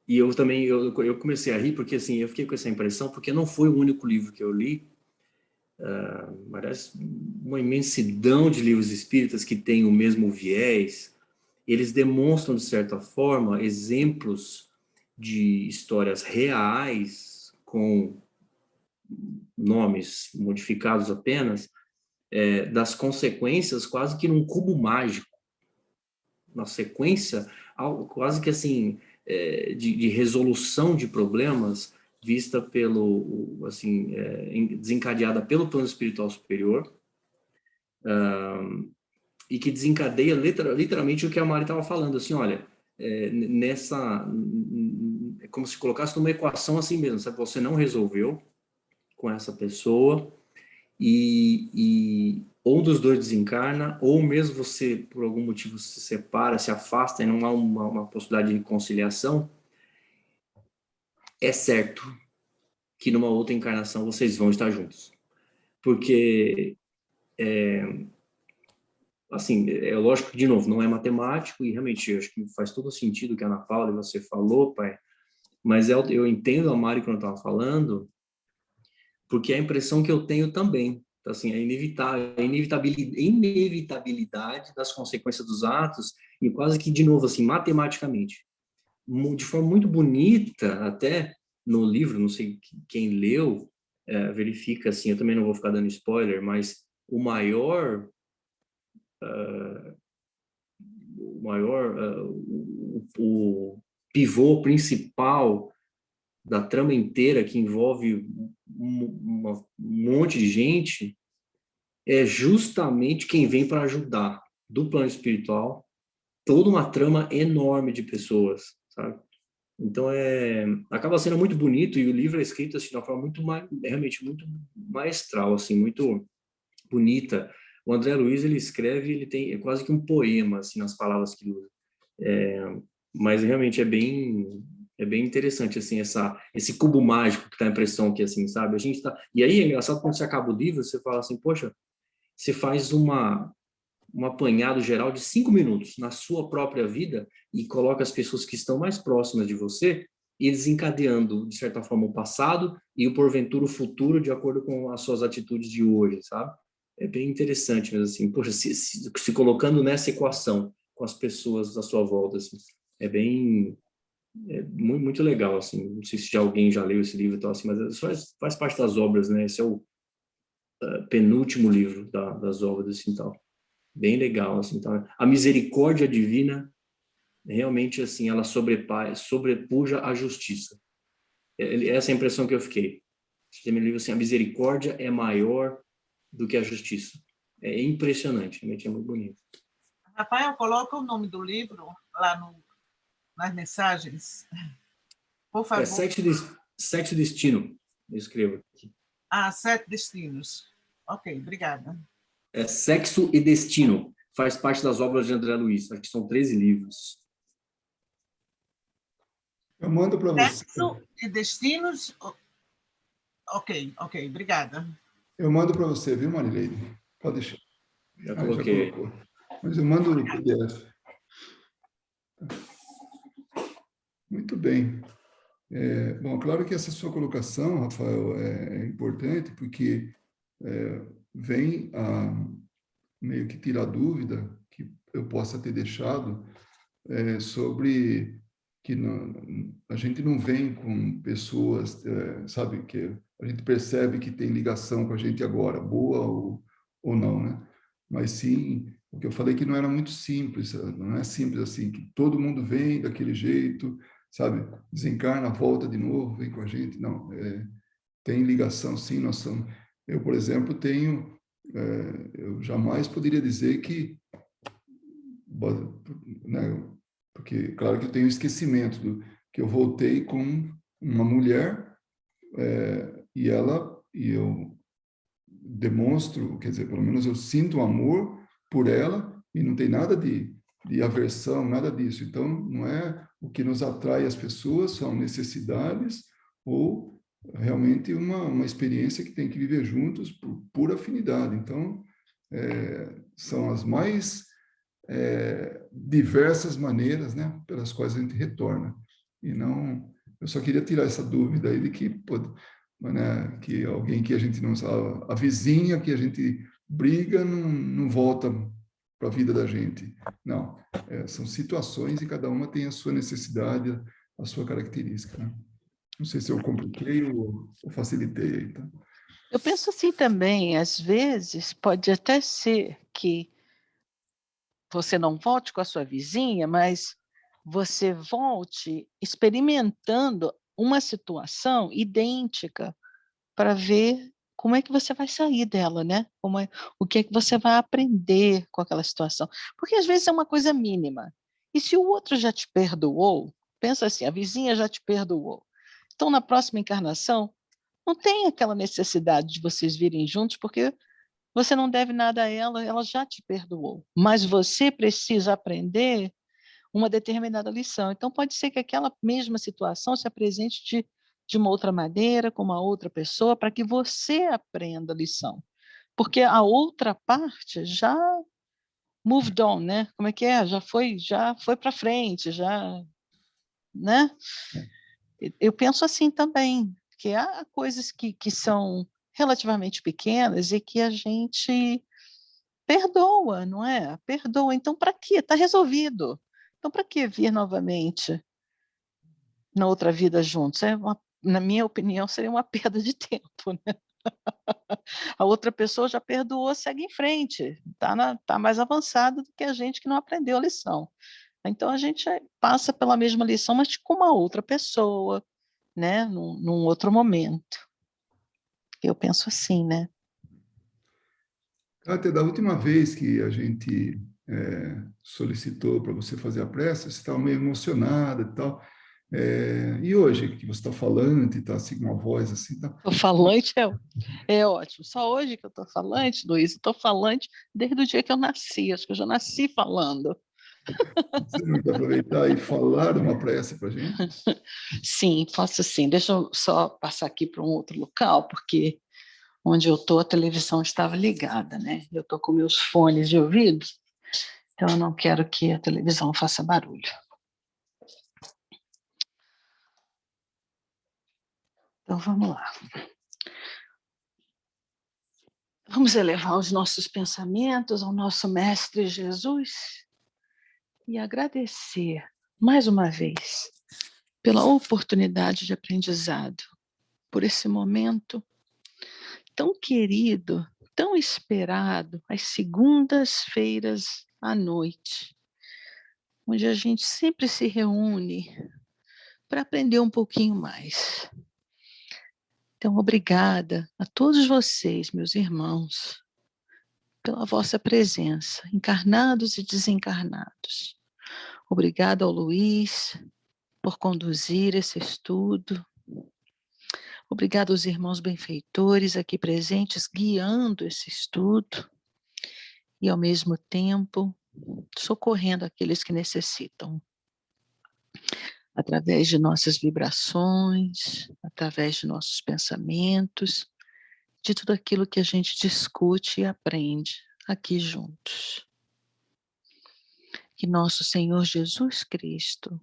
e eu também, eu comecei a rir, porque assim, eu fiquei com essa impressão, porque não foi o único livro que eu li, parece uma imensidão de livros espíritas que têm o mesmo viés, eles demonstram, de certa forma, exemplos de histórias reais, com nomes modificados apenas, das consequências quase que num cubo mágico, na sequência, algo quase que assim, de resolução de problemas vista pelo, assim, desencadeada pelo plano espiritual superior, e que desencadeia literalmente o que a Mari estava falando, assim, olha, é como se colocasse numa equação assim mesmo, sabe? Você não resolveu com essa pessoa, e ou um dos dois desencarna, ou mesmo você, por algum motivo, se separa, se afasta e não há uma possibilidade de reconciliação, é certo que numa outra encarnação vocês vão estar juntos. Porque, assim, é lógico que, de novo, não é matemático, e realmente eu acho que faz todo sentido o que a Ana Paula e você falou, pai, mas eu entendo a Mari quando estava falando, porque é a impressão que eu tenho também. Então, assim, a inevitabilidade das consequências dos atos, e quase que, de novo, assim, matematicamente. De forma muito bonita, até no livro, não sei quem leu, verifica, assim, eu também não vou ficar dando spoiler, mas o pivô principal da trama inteira, que envolve um monte de gente, é justamente quem vem para ajudar, do plano espiritual, toda uma trama enorme de pessoas, sabe? Então, acaba sendo muito bonito, e o livro é escrito assim, de uma forma realmente muito maestral, assim, muito bonita. O André Luiz, ele escreve, ele tem quase que um poema, assim, nas palavras que ele usa. Mas realmente é bem interessante, assim, esse cubo mágico que dá a impressão que, assim, sabe? A gente tá... E aí é engraçado quando você acaba o livro, você fala assim, poxa, você faz um apanhado geral de 5 minutos na sua própria vida e coloca as pessoas que estão mais próximas de você e desencadeando, de certa forma, o passado e o porventura o futuro de acordo com as suas atitudes de hoje, sabe? É bem interessante, mas assim, poxa, se colocando nessa equação com as pessoas à sua volta, assim, muito, muito legal, assim. Não sei se alguém já leu esse livro e tal, assim, mas isso faz parte das obras, né? Esse é o penúltimo livro das obras, assim, tal. Bem legal, assim, tá? A misericórdia divina, realmente, assim, ela sobrepuja a justiça. Essa é a impressão que eu fiquei. Você me livro assim, a misericórdia é maior do que a justiça. É impressionante, realmente é muito bonito. Rafael, coloca o nome do livro lá nas mensagens, por favor. Sexo Destino, eu escrevo aqui. Sete Destinos. Ok, obrigada. Sexo e Destino. Faz parte das obras de André Luiz. Acho que são 13 livros. Eu mando para você. Sexo e Destinos. Ok, obrigada. Eu mando para você, viu, Marileide? Pode deixar. Já coloquei. Já colocou. Mas eu mando no PDF. Muito bem. Bom, claro que essa sua colocação, Rafael, é importante, porque vem a meio que tirar dúvida que eu possa ter deixado sobre que a gente não vem com pessoas, sabe, que a gente percebe que tem ligação com a gente agora, boa ou não, né? Mas sim, o que eu falei que não era muito simples, não é simples assim, que todo mundo vem daquele jeito, sabe, desencarna, volta de novo, vem com a gente, não, tem ligação sim, eu, por exemplo, eu jamais poderia dizer que, né, porque, claro que eu tenho esquecimento que eu voltei com uma mulher e eu demonstro, quer dizer, pelo menos eu sinto amor por ela e não tem nada de aversão, nada disso. Então, não é o que nos atrai as pessoas, são necessidades ou realmente uma experiência que tem que viver juntos por pura afinidade. Então, são as mais diversas maneiras, né, pelas quais a gente retorna. E não, eu só queria tirar essa dúvida aí de que né, que alguém que a gente não sabe, a vizinha que a gente briga não volta para a vida da gente. Não, são situações e cada uma tem a sua necessidade, a sua característica. Né? Não sei se eu compliquei ou facilitei aí, tá? Eu penso assim também, às vezes pode até ser que você não volte com a sua vizinha, mas você volte experimentando uma situação idêntica para ver como é que você vai sair dela, né? O que é que você vai aprender com aquela situação. Porque às vezes é uma coisa mínima. E se o outro já te perdoou, pensa assim, a vizinha já te perdoou. Então, na próxima encarnação, não tem aquela necessidade de vocês virem juntos, porque você não deve nada a ela, ela já te perdoou. Mas você precisa aprender uma determinada lição. Então, pode ser que aquela mesma situação se apresente de uma outra maneira, com uma outra pessoa, para que você aprenda a lição. Porque a outra parte já moved on, né? Como é que é? Já foi para frente, né? Eu penso assim também, que há coisas que são relativamente pequenas e que a gente perdoa, não é? Perdoa. Então, para quê? Está resolvido. Então, para que vir novamente na outra vida juntos? Na minha opinião, seria uma perda de tempo, né? A outra pessoa já perdoou, segue em frente, tá mais avançado do que a gente que não aprendeu a lição. Então, a gente passa pela mesma lição, mas com uma outra pessoa, né? Num outro momento. Eu penso assim, né? Até da última vez que a gente solicitou para você fazer a prece, você estava meio emocionada e tal. E hoje, que você está falando e está assim, com uma voz assim... Tá... O falante é ótimo. Só hoje que eu estou falante, Luiz, eu estou falante desde o dia que eu nasci. Acho que eu já nasci falando. Você não quer aproveitar e falar uma prece para a gente? Sim, posso sim. Deixa eu só passar aqui para um outro local, porque onde eu estou a televisão estava ligada, né? Eu estou com meus fones de ouvido, então eu não quero que a televisão faça barulho. Então vamos lá. Vamos elevar os nossos pensamentos ao nosso Mestre Jesus e agradecer mais uma vez pela oportunidade de aprendizado, por esse momento tão querido, tão esperado, às segundas-feiras à noite, onde a gente sempre se reúne para aprender um pouquinho mais. Então, obrigada a todos vocês, meus irmãos, pela vossa presença, encarnados e desencarnados. Obrigada ao Luiz por conduzir esse estudo. Obrigada aos irmãos benfeitores aqui presentes, guiando esse estudo e, ao mesmo tempo, socorrendo aqueles que necessitam. Através de nossas vibrações, através de nossos pensamentos, de tudo aquilo que a gente discute e aprende aqui juntos. Que nosso Senhor Jesus Cristo,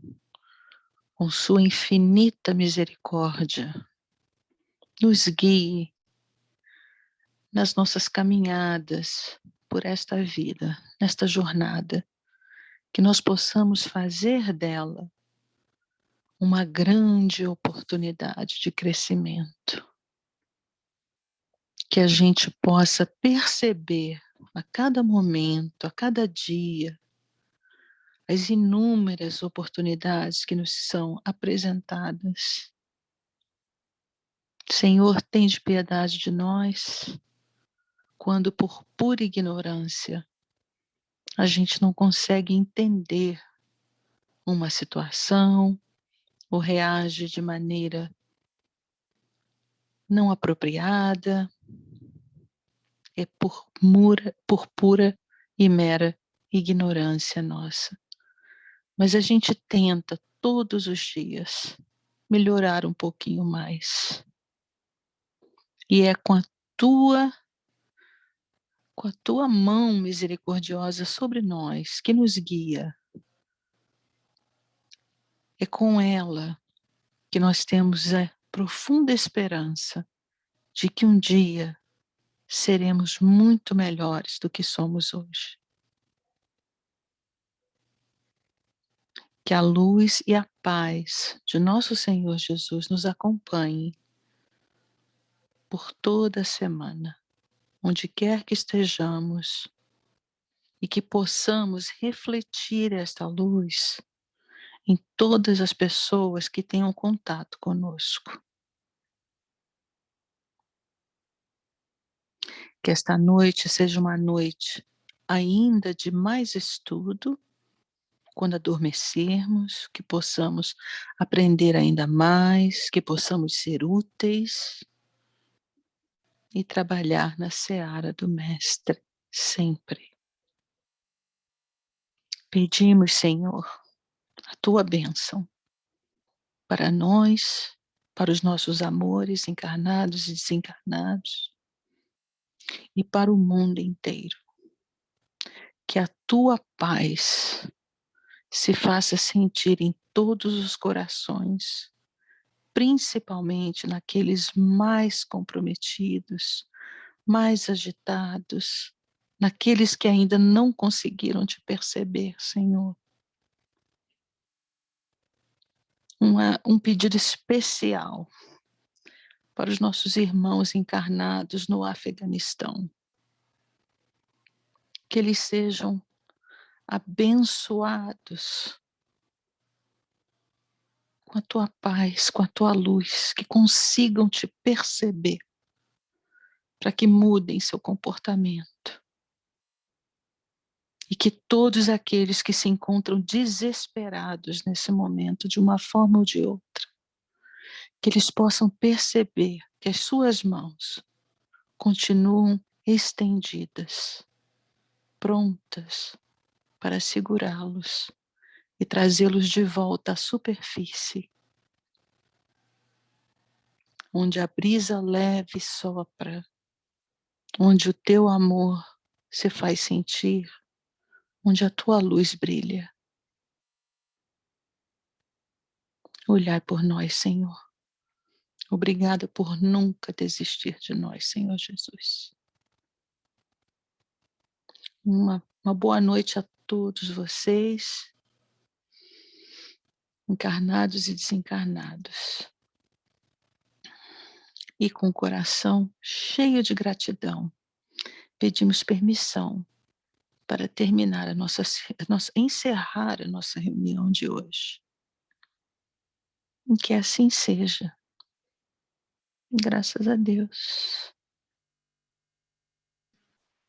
com sua infinita misericórdia, nos guie nas nossas caminhadas por esta vida, nesta jornada, que nós possamos fazer dela uma grande oportunidade de crescimento. Que a gente possa perceber a cada momento, a cada dia, as inúmeras oportunidades que nos são apresentadas. Senhor, tende piedade de nós, quando por pura ignorância a gente não consegue entender uma situação ou reage de maneira não apropriada, é por pura e mera ignorância nossa. Mas a gente tenta todos os dias melhorar um pouquinho mais. E é com a tua mão misericordiosa sobre nós que nos guia. É com ela que nós temos a profunda esperança de que um dia seremos muito melhores do que somos hoje. Que a luz e a paz de nosso Senhor Jesus nos acompanhe por toda a semana, onde quer que estejamos, e que possamos refletir esta luz em todas as pessoas que tenham contato conosco. Que esta noite seja uma noite ainda de mais estudo, quando adormecermos, que possamos aprender ainda mais, que possamos ser úteis e trabalhar na seara do Mestre sempre. Pedimos, Senhor, a tua bênção para nós, para os nossos amores encarnados e desencarnados e para o mundo inteiro. Que a tua paz se faça sentir em todos os corações, principalmente naqueles mais comprometidos, mais agitados, naqueles que ainda não conseguiram te perceber, Senhor. Um pedido especial para os nossos irmãos encarnados no Afeganistão. Que eles sejam abençoados com a tua paz, com a tua luz, que consigam te perceber, para que mudem seu comportamento. E que todos aqueles que se encontram desesperados nesse momento, de uma forma ou de outra, que eles possam perceber que as suas mãos continuam estendidas, prontas para segurá-los e trazê-los de volta à superfície, onde a brisa leve sopra, onde o teu amor se faz sentir, onde a tua luz brilha. Olhai por nós, Senhor. Obrigada por nunca desistir de nós, Senhor Jesus. Uma boa noite a todos vocês, encarnados e desencarnados. E com o coração cheio de gratidão, pedimos permissão para terminar encerrar a nossa reunião de hoje. E que assim seja. Graças a Deus.